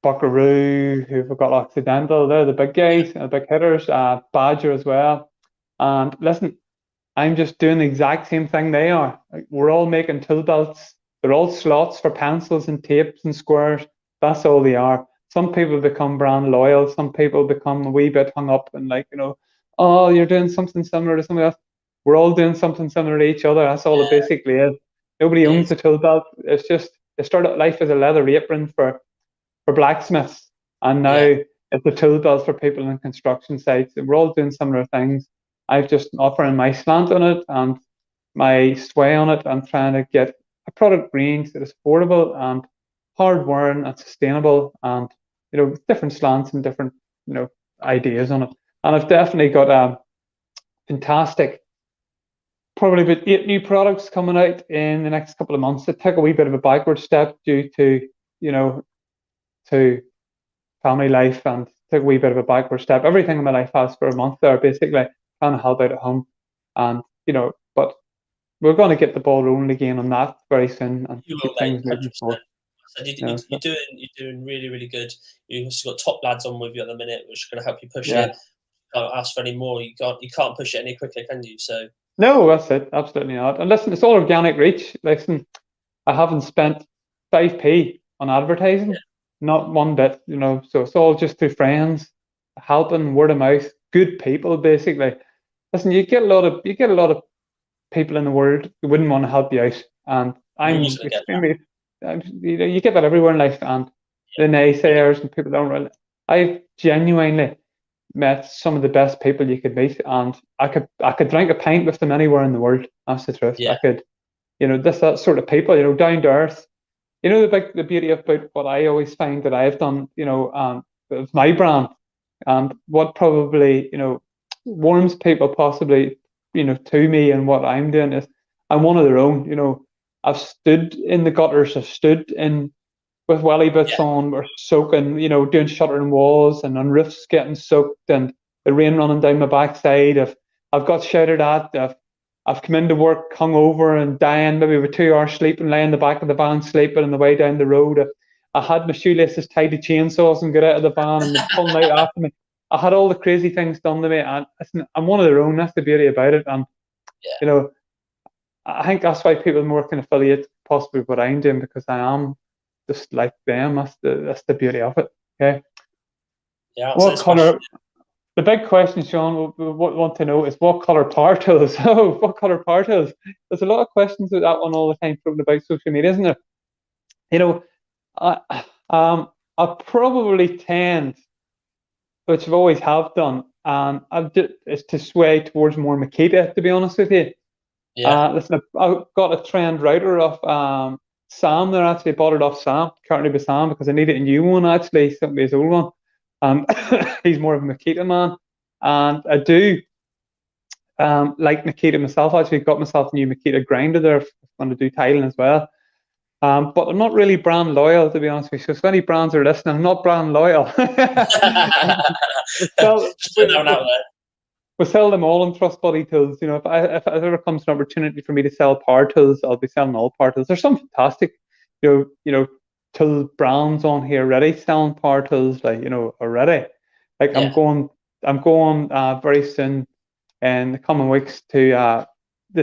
Buckaroo, who've got Occidental. They're the big guys, the big hitters. Badger as well. And listen, I'm just doing the exact same thing they are. We're all making tool belts. They're all slots for pencils and tapes and squares. That's all they are. Some people become brand loyal. Some people become a wee bit hung up and oh, you're doing something similar to somebody else. We're all doing something similar to each other. That's all it basically is. Nobody owns a tool belt. It's just, they started life as a leather apron for blacksmiths, and now it's a tool belt for people in construction sites. And we're all doing similar things. I've just offering my slant on it and my sway on it. I'm trying to get a product range that is affordable and hard wearing and sustainable, and different slants and different ideas on it. And I've definitely got a fantastic, probably about 8 new products coming out in the next couple of months. It took a wee bit of a backward step due to to family life, and took a wee bit of a backward step. Everything in my life has for a month there, basically trying to help out at home, and but we're going to get the ball rolling again on that very soon and keep things moving forward. So you're doing really, really good. You've also got top lads on with you at the minute, which are going to help you push it. You can't ask for any more. You can't push it any quicker, can you? So no, that's it. Absolutely not. And listen, it's all organic reach. Listen, I haven't spent 5p on advertising, not one bit. So it's all just through friends, helping, word of mouth, good people, basically. Listen, you get a lot of people in the world who wouldn't want to help you out, and I'm extremely. You get that everywhere in life, and the naysayers and people don't really. I've genuinely met some of the best people you could meet, and I could drink a pint with them anywhere in the world. That's the truth. I could, that sort of people, down to earth. The beauty about what I always find that I've done, with my brand, and what probably warms people possibly to me and what I'm doing is I'm one of their own. I've stood in the gutters, I've stood in with welly boots on, or soaking, doing shuttering walls and on roofs getting soaked and the rain running down my backside. I've got shouted at. I've come into work hungover and dying, maybe with 2 hours sleep and laying in the back of the van sleeping on the way down the road. I had my shoelaces tied to chainsaws and got out of the van and pulling out after me. I had all the crazy things done to me, and I'm one of their own. That's the beauty about it. And I think that's why people more can affiliate possibly with what I'm doing, because I am just like them. That's the beauty of it. Okay. Yeah. What color? The big question, Sean, we want to know is what color power tools? Oh, what color power tools? There's a lot of questions with that one all the time floating about social media, isn't there? I probably tend, which I've always have done, is to sway towards more Makita, to be honest with you. Yeah. Listen, I've got a trend router off Sam there. Actually, bought it off Sam, currently with Sam, because I needed a new one. Actually, sent me his old one. He's more of a Makita man, and I do like Makita myself. I actually got myself a new Makita grinder there if I'm going to do tiling as well. But I'm not really brand loyal, to be honest with you. So if any brands are listening, I'm not brand loyal. We sell them all in Trussbuddy tools. If there ever comes an opportunity for me to sell power tools, I'll be selling all power tools. There's some fantastic, tool brands on here already selling power tools, already. Like I'm going very soon in the coming weeks to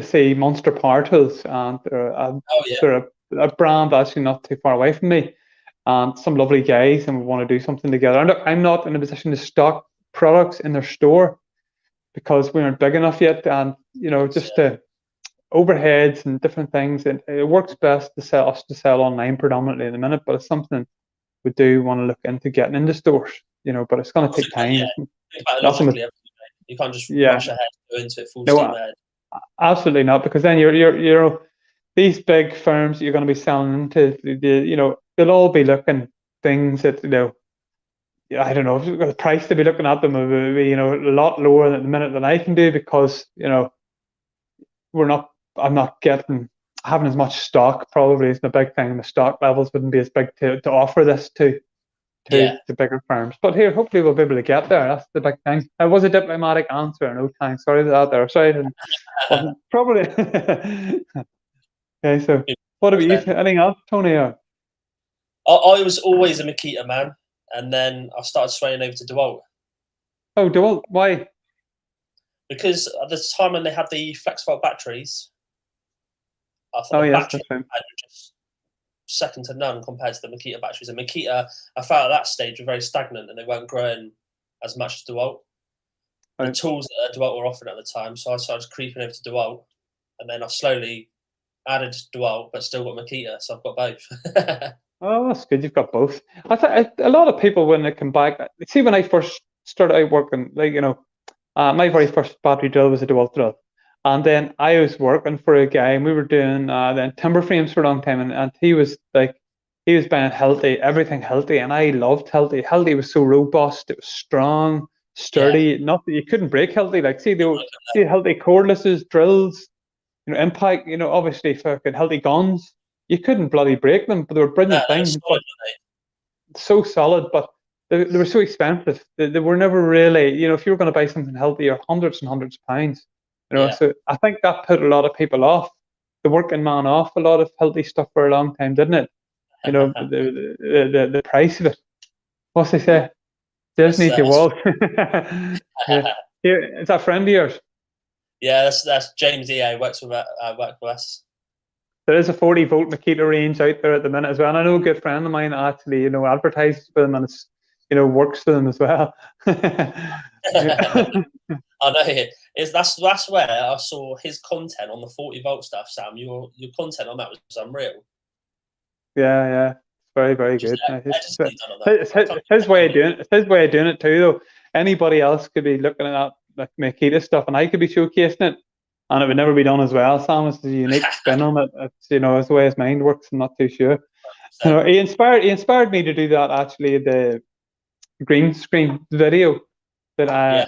see Monster Power Tools, and they're a brand actually not too far away from me, and some lovely guys, and we want to do something together. And look, I'm not in a position to stock products in their store because we aren't big enough yet, and just the overheads and different things. And it works best to sell online predominantly in a minute, but it's something we do want to look into getting into stores. But it's going to take time. You can't just rush ahead, go into it full steam ahead. Absolutely not, because then you're these big firms that you're going to be selling into, they'll all be looking things that I don't know, the price to be looking at them will be a lot lower at the minute than I can do, because I'm not having as much stock probably is the big thing. The stock levels wouldn't be as big to offer this to the bigger firms. But here, hopefully we'll be able to get there. That's the big thing. It was a diplomatic answer. No thanks. Sorry for that there. Sorry. Probably. Okay, so what about you? Anything else, Tony? I was always a Makita man, and then I started swaying over to DeWalt. Oh, DeWalt? Why? Because at the time when they had the FlexVolt batteries, I thought the batteries were just second to none compared to the Makita batteries. And Makita, I felt at that stage, were very stagnant and they weren't growing as much as DeWalt. The tools that DeWalt were offering at the time, so I started creeping over to DeWalt, and then I slowly added DeWalt, but still got Makita, so I've got both. Oh, that's good. You've got both. I think a lot of people, when they come back, see, when I first started out working, my very first battery drill was a DeWalt drill. And then I was working for a guy, and we were doing then timber frames for a long time, and he was buying healthy, everything healthy, and I loved healthy. Healthy was so robust, it was strong, sturdy. Not that you couldn't break healthy. Like see healthy cordlesses, drills, impact. Obviously fucking healthy guns. You couldn't bloody break them, but they were brilliant things. So solid, but they were so expensive. They were never really, if you were going to buy something healthy, you're hundreds and hundreds of pounds. So I think that put a lot of people off, the working man off a lot of healthy stuff for a long time, didn't it? The price of it. What's they say? Disney to Walt. Here, is that a friend of yours? Yeah, that's James E.A. works with us. There is a 40-volt Makita range out there at the minute as well. And I know a good friend of mine actually, advertises for them, and it's, works for them as well. I know that's where I saw his content on the 40-volt stuff, Sam. Your content on that was unreal. Yeah. Very, very good. It's his way of doing it. It's his way of doing it too, though. Anybody else could be looking at that Makita stuff, and I could be showcasing it, and it would never be done as well. Sam is a unique spin on it. It's it's the way his mind works. I'm not too sure. He inspired me to do that, actually, the green screen video that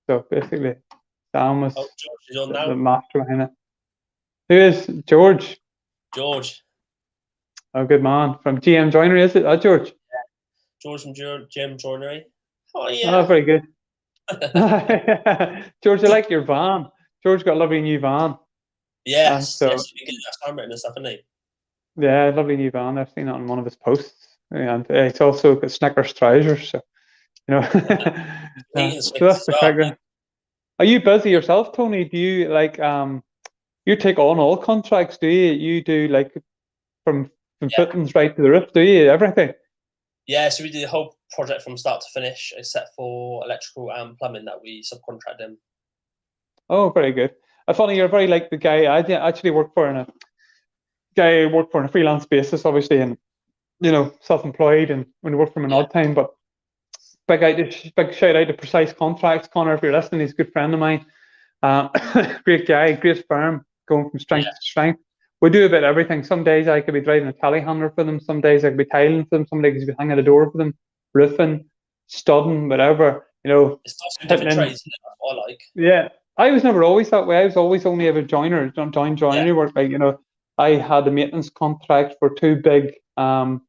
so basically Dan was Oh, George is on the now. master behind it. Who is George? George. Oh, good man. From GM Joinery, is it? George. George from Gym Joinery. Oh, Oh, yeah. very good. George, I like your van. George got a lovely new van. Yes. So, Yes. You can do that handwritten and stuff, isn't he? yeah, lovely new van. I've seen that on one of his posts. And it's also got Snickers trousers. So, you know, Eating so Snickers that's as well. spectacular. Are you busy yourself, Tony? Do you like you take on all contracts? Do you? You do like from Yeah. fittings right to the roof? Do you everything? Yeah, so we do the whole project from start to finish, except for electrical and plumbing that we subcontract in. Oh, very good. I thought you're very like the guy I actually work for in a guy I work for on a freelance basis, obviously, and you know, self-employed, and when you work from an odd time. But big shout out to Precise Contracts, Connor, if you're listening. He's a good friend of mine. Great guy, great firm, going from strength to strength. We do a bit of everything. Some days I could be driving a telehandler for them. Some days I could be tiling for them. Some days I could be hanging a door for them, roofing, studding, whatever. You know, It's some different trades, isn't it? That's what I like. Yeah, I was never always that way. I was always only ever joiner, joinery work. Like, you know, I had a maintenance contract for two big, you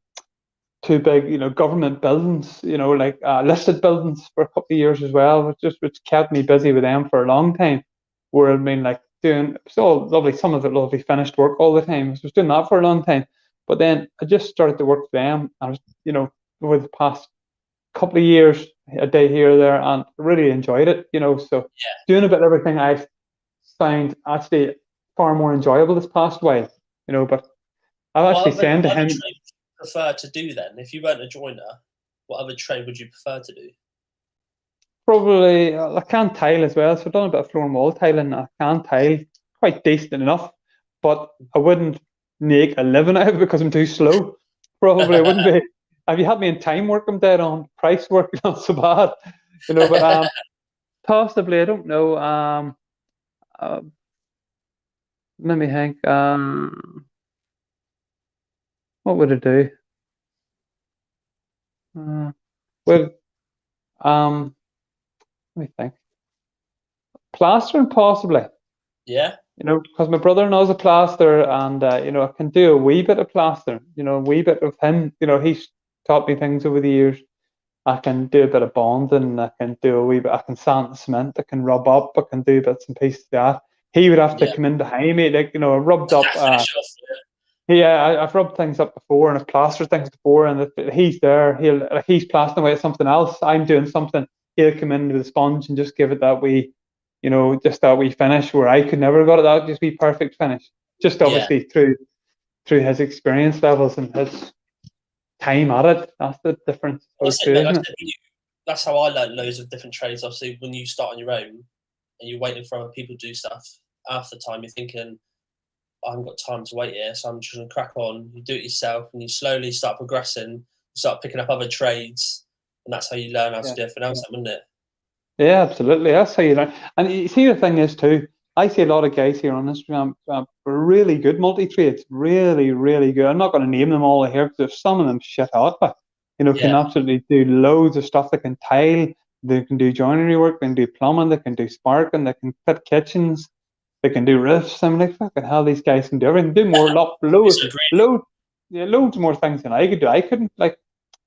know, government buildings, you know, like listed buildings for a couple of years as well, which kept me busy with them for a long time. Where I mean, like doing it's all lovely, some of it lovely finished work all the time. I was doing that for a long time, but then I just started to work for them. I was, you know, over the past couple of years, a day here or there, and really enjoyed it. You know, so doing a bit of everything I found actually far more enjoyable this past while. You know, but I've actually saying to him, trade would you prefer to do then? If you weren't a joiner, what other trade would you prefer to do? probably I can tile as well, so I've done a bit of floor and wall tiling. I can tile quite decent enough, but I wouldn't make a living out of it because I'm too slow. Probably I wouldn't be. If you had me in time work, I'm dead on. Price work, not so bad, you know. But possibly I don't know. Uh, Let me think. What would I do? Well, let me think. Plastering, possibly. Yeah. You know, because my brother-in-law is a plasterer, and you know, I can do a wee bit of plastering. You know, a wee bit of him. You know, he's taught me things over the years. I can do a bit of bonding. I can do a wee bit. I can sand the cement. I can rub up. I can do bits and pieces of that. He would have to come in behind me, like, you know, rubbed up. Yeah, I've rubbed things up before, and I've plastered things before, and if he's there, he's plastering away at something else. I'm doing something. He'll come in with a sponge and just give it that wee, you know, just that wee finish where I could never got it that just be perfect finish. Just obviously through his experience levels and his time at it. That's the difference. That's how I learned loads of different trades. Obviously, when you start on your own and you're waiting for other people to do stuff, half the time you're thinking, I haven't got time to wait here, so I'm just going to crack on. You do it yourself, and you slowly start progressing. You start picking up other trades, and that's how you learn how to do everything else, isn't it? Yeah, absolutely. That's how you learn. And you see, the thing is too, I see a lot of guys here on Instagram really good multi-trades, really, really good. I'm not going to name them all here because there's some of them shit hot, but you know, can absolutely do loads of stuff. They can tile, they can do joinery work, they can do plumbing, they can do sparking, they can fit kitchens, they can do roofs. I'm like, fucking hell, these guys can do everything. Do more, loads more things than I could do. I couldn't, like,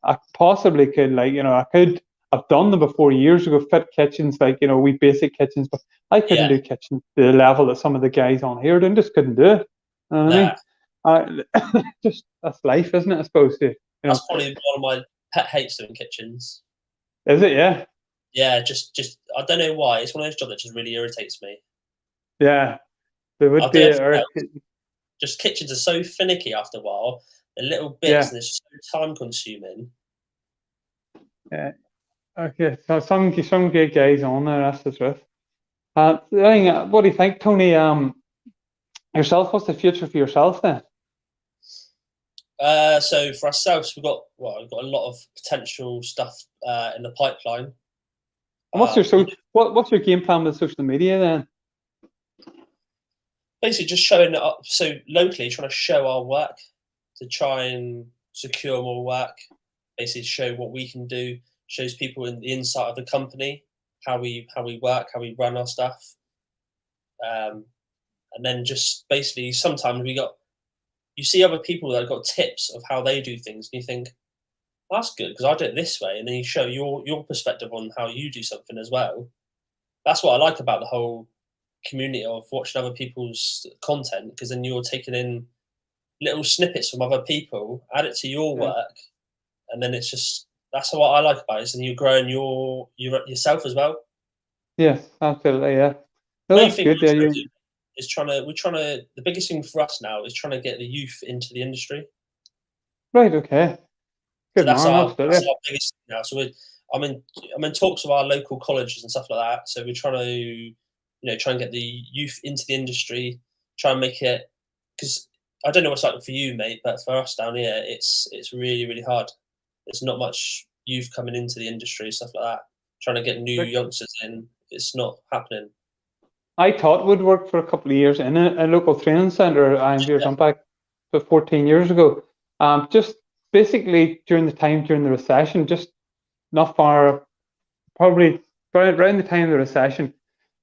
I possibly could, like, you know, I've done them before years ago, fit kitchens, like, you know, we basic kitchens, but I couldn't do kitchens to the level that some of the guys on here do. Just couldn't do it. You know what I mean? Just that's life, isn't it? I suppose to, you know. That's probably one of my pet hates doing kitchens. Is it? Yeah. Yeah, just I don't know why. It's one of those jobs that just really irritates me. Yeah, there would be. Just kitchens are so finicky after a while. The little bits and it's so time consuming. Yeah. Okay. So some good guys on there. That's the truth. What do you think, Tony? Yourself, what's the future for yourself then? So for ourselves, we've got a lot of potential stuff in the pipeline. And what's your game plan with social media then? Basically, just showing it up. So locally, trying to show our work to try and secure more work. Basically, show what we can do. Shows people in the inside of the company how we work, how we run our stuff. And then just basically sometimes you see other people that have got tips of how they do things, and you think, well, that's good because I do it this way, and then you show your perspective on how you do something as well. That's what I like about the whole community of watching other people's content, because then you're taking in little snippets from other people, add it to your work, and then it's just that's what I like about it. And you're growing yourself as well. Yes, absolutely. Yeah. No, Main that's thing good. we're Yeah, trying to do is the biggest thing for us now is trying to get the youth into the industry. right. Okay. So Good man. that's our Absolutely. biggest thing now. So I'm in talks with our local colleges and stuff like that. So we're trying to try and get the youth into the industry, try and make it, because I don't know what's like for you, mate, but for us down here, it's really, really hard. There's not much youth coming into the industry, stuff like that. Trying to get new youngsters in, it's not happening. I taught woodwork for a couple of years in a local training centre. I'm here back to 14 years ago. Just basically during the recession, just not far, probably around the time of the recession,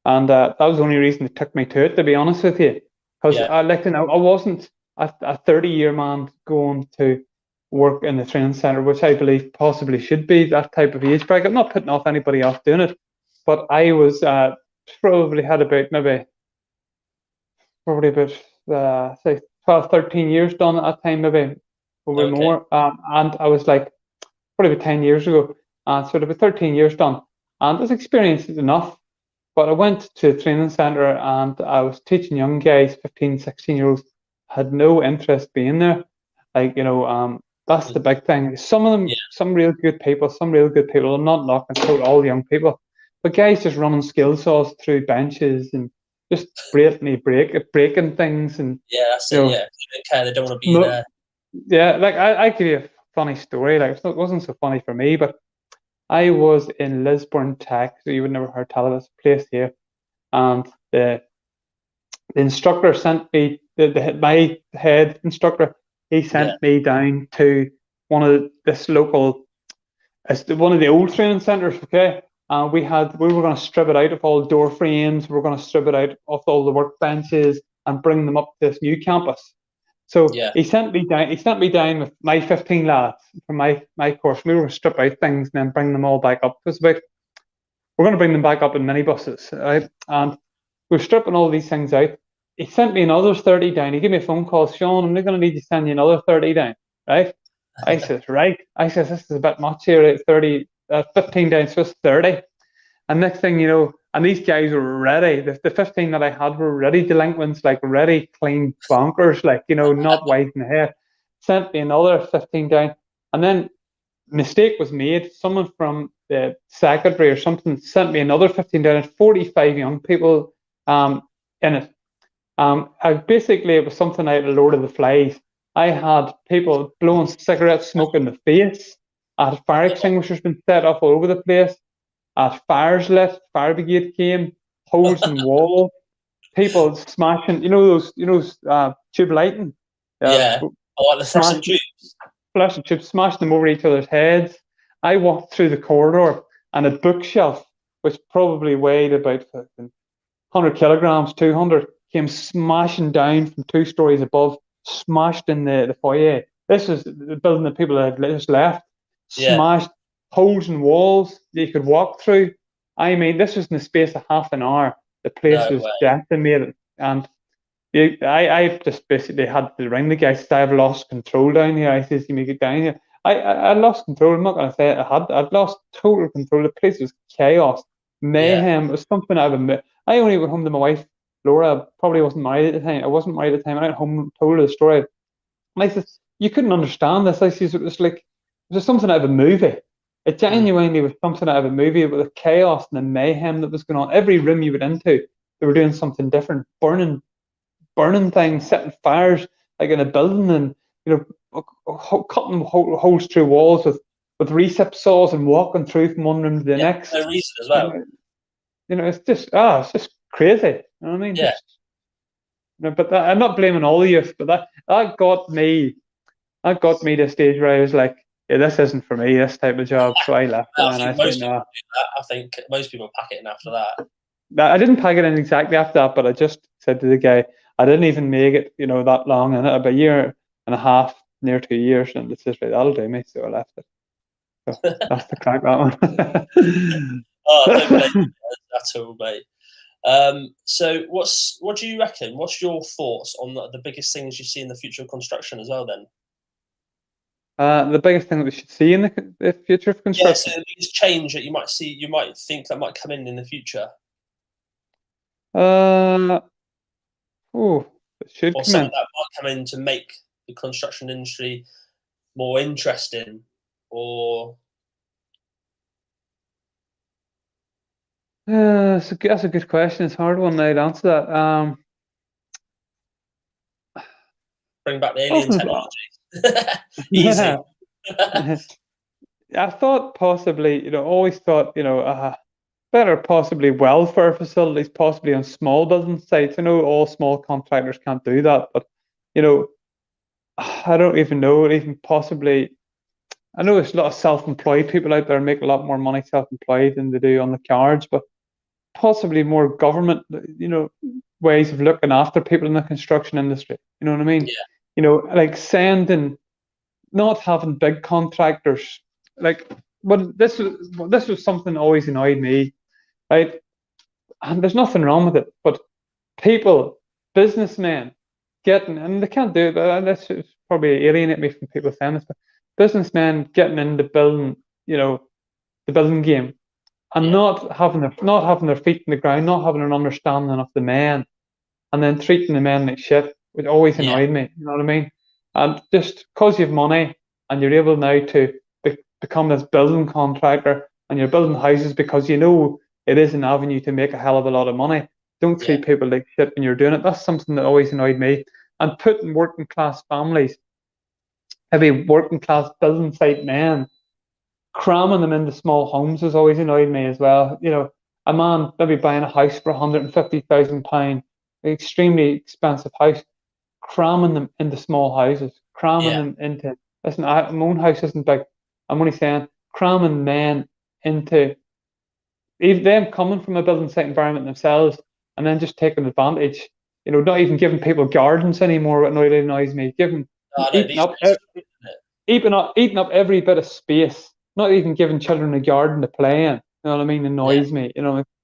and that was the only reason it took me to it, to be honest with you, because I wasn't a 30-year man going to work in the training centre, which I believe possibly should be that type of age bracket. I'm not putting off anybody else doing it, but I was probably had about say 12, 13 years done at that time, maybe more. And I was like, probably about 10 years ago. So about 13 years done. And this experience is enough. But I went to a training centre and I was teaching young guys, 15, 16-year-olds, had no interest being there. That's the big thing. Some of them, some real good people. I'm not knocking all young people. But guys just running skill saws through benches and just blatantly breaking things. And that's it. Yeah, they don't care. They don't want to be there. Yeah, like I give you a funny story. Like it wasn't so funny for me, but I was in Lisburn Tech, so you would never heard tell of this place here, and the instructor sent me my head instructor. He sent me down to one of one of the old training centres. Okay, we were going to strip it out of all door frames. We were going to strip it out of all the workbenches and bring them up to this new campus. So he sent me down. He sent me down with my 15 lads from my course. We were going to strip out things and then bring them all back up. We're going to bring them back up in minibuses, right? And we're stripping all these things out. He sent me another 30 down. He gave me a phone call, Sean, I'm not going to need to send you another 30 down, right? I says, right. I says, this is a bit much here, right? 15 down, so it's 30. And next thing you know, and these guys were ready. The 15 that I had were ready delinquents, like ready clean bonkers, like, not white in the hair. Sent me another 15 down. And then mistake was made. Someone from the secretary or something sent me another 15 down, and 45 young people in it. It was something out of Lord of the Flies. I had people blowing cigarette smoke in the face. I had fire extinguishers been set up all over the place. Fires lit, fire brigade came, holes in walls, people smashing, those tube lighting. The flashing tubes. Flashing tubes, smashing them over each other's heads. I walked through the corridor and a bookshelf, which probably weighed about 100 kilograms, 200, came smashing down from 2 stories above, smashed in the foyer. This is the building that people had just left, smashed. Holes in walls that you could walk through. I mean, this was in the space of half an hour. The place was decimated, and I just basically had to ring the guy. Said, I've lost control down here. I says, you make it down here. I lost control. I'm not going to say it. I'd lost total control. The place was chaos, mayhem. It was something I only went home to my wife, Laura. Probably wasn't married at the time. I wasn't married at the time. I went home and told her the story. And I said, you couldn't understand this. I says, it was something out of a movie. It genuinely was something out of a movie with the chaos and the mayhem that was going on. Every room you went into, they were doing something different, burning things, setting fires like in a building, and cutting holes through walls with recip saws and walking through from one room to the next. No reason as well. It's just crazy. You know what I mean? Yeah. But I'm not blaming all of you, but that got me. That got me to a stage where I was like, yeah, this isn't for me, this type of job. So I left. I think most people pack it in after that. I didn't pack it in exactly after that, but I just said to the guy, I didn't even make it, that long in it, about a year and a half, near 2 years, and it's just right, that'll do me, so I left it. So that's the crack, that one. Oh, I don't blame you at all, mate. So what do you reckon? What's your thoughts on the biggest things you see in the future of construction as well then? The biggest thing that we should see in the future of Yeah, construction. so the biggest change that you might see, you might think that might come in the future. It should Or come something in. that might come in to make the construction industry more interesting, or That's a good question. It's a hard one now to answer that. bring back the alien Possibly. technology. Easy. I thought possibly, always thought, better possibly welfare facilities, possibly on small building sites. I know all small contractors can't do that, but I don't even know. Even possibly, I know there's a lot of self-employed people out there make a lot more money self-employed than they do on the cards, but possibly more government, ways of looking after people in the construction industry. You know what I mean? Yeah. Like not having big contractors. Like, but this was something that always annoyed me, right? And there's nothing wrong with it, but people, businessmen, and they can't do it. This is probably alienate me from people saying this, but businessmen getting into building, the building game, and not having their feet in the ground, not having an understanding of the men, and then treating the men like shit, which always annoyed me. You know what I mean? And just because you have money and you're able now to become this building contractor, and you're building houses because it is an avenue to make a hell of a lot of money. Don't treat people like shit when you're doing it. That's something that always annoyed me. And putting working class families, maybe working class building site men, cramming them into small homes has always annoyed me as well. A man maybe buying a house for £150,000, an extremely expensive house, cramming them into small houses, cramming them into. Listen, my own house isn't big. I'm only saying cramming men into, even them coming from a building site environment themselves, and then just taking advantage. Not even giving people gardens anymore. What really annoys me, eating up every bit of space. Not even giving children a garden to play in. You know what I mean? Annoys me.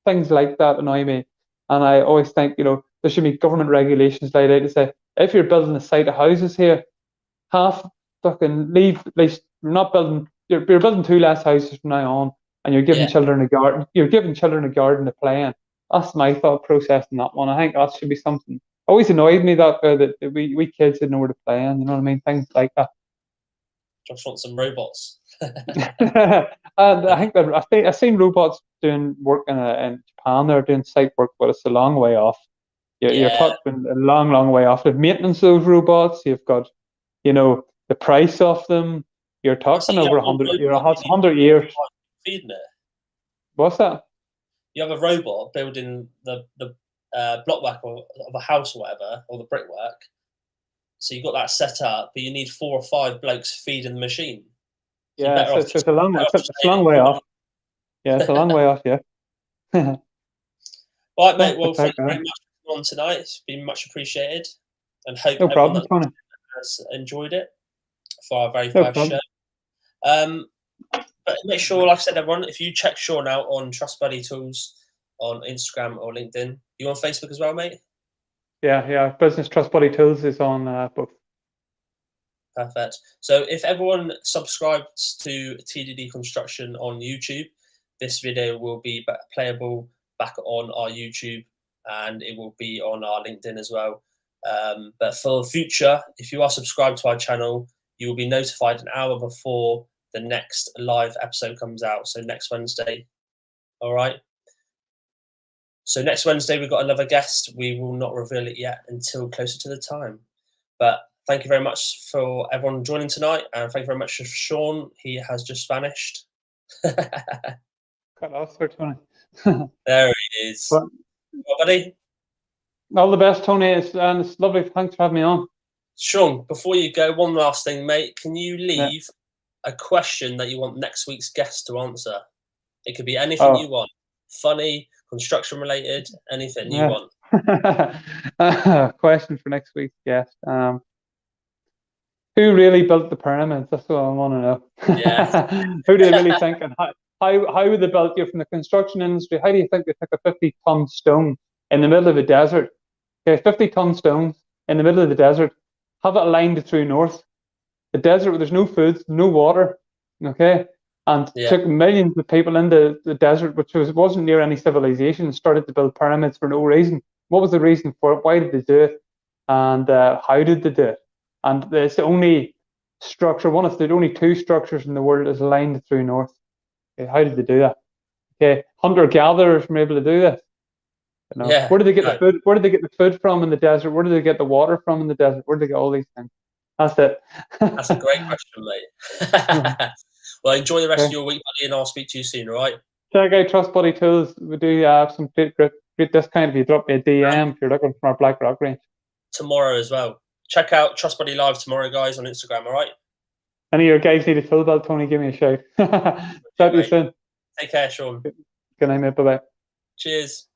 Things like that annoy me. And I always think, there should be government regulations laid out to say, if you're building a site of houses here, half fucking leave. At least you're not building. You're building 2 less houses from now on, and you're giving children a garden. You're giving children a garden to play in. That's my thought process in that one. I think that should be something. Always annoyed me that we kids didn't know where to play in. You know what I mean? Things like that. Just want some robots. And I think I've seen robots doing work in Japan. They're doing site work, but it's a long way off. You're talking a long, long way off. The maintenance of those robots, you've got, the price of them. You're talking over 100 years. Feeding it. What's that? You have a robot building the blockwork of a house or whatever, or the brickwork. So you've got that set up, but you need 4 or 5 blokes feeding the machine. So it's a long way off. Yeah, it's a long way off, yeah. All right, mate. Well, thank you very much for coming on tonight. It's been much appreciated. And hope no problem, Tony. Has enjoyed it for our very first show. But make sure, like I said, everyone, if you check Sean out on Trussbuddy Tools on Instagram or LinkedIn. You on Facebook as well, mate? Yeah. Business Trussbuddy Tools is on both. Perfect. So if everyone subscribes to TDD Construction on YouTube, this video will be playable back on our YouTube, and it will be on our LinkedIn as well. But for the future, if you are subscribed to our channel, you will be notified an hour before the next live episode comes out. So next Wednesday. All right. So next Wednesday, we've got another guest. We will not reveal it yet until closer to the time. But thank you very much for everyone joining tonight. And thank you very much for Sean. He has just vanished. Cut off for Tony. There he is. Well, buddy. All the best, Tony. It's lovely. Thanks for having me on. Sean, before you go, one last thing, mate. Can you leave a question that you want next week's guest to answer? It could be anything you want. Funny, construction related, anything you Yeah. want. Question for next week's guest. Who really built the pyramids? That's what I want to know. Yeah. Who do they really think, and how would they build you from the construction industry? How do you think they took a 50-ton stone in the middle of a desert? Okay, 50-ton stones in the middle of the desert, have it aligned through north. The desert where there's no food, no water, okay, and took millions of people into the desert, which wasn't near any civilization, and started to build pyramids for no reason. What was the reason for it? Why did they do it? And how did they do it? And it's the only structure, one of the only two structures in the world is aligned through north. Okay, how did they do that? Okay, hunter-gatherers were able to do this. You know, Yeah. where did they get the food? Where did they get the food from in the desert? Where did they get the water from in the desert? Where did they get all these things? That's it. That's a great question, mate. Well, enjoy the rest of your week, buddy, and I'll speak to you soon, all right? Check out Trussbuddy Tools. We do some great discount if you drop me a DM if you're looking for our Black Rock range. Tomorrow as well. Check out Trussbuddy Live tomorrow, guys, on Instagram, all right? Any of your guys need a tool belt, Tony, give me a shout. Talk to you soon. Take care, Sean. Good night, mate. Bye-bye. Cheers.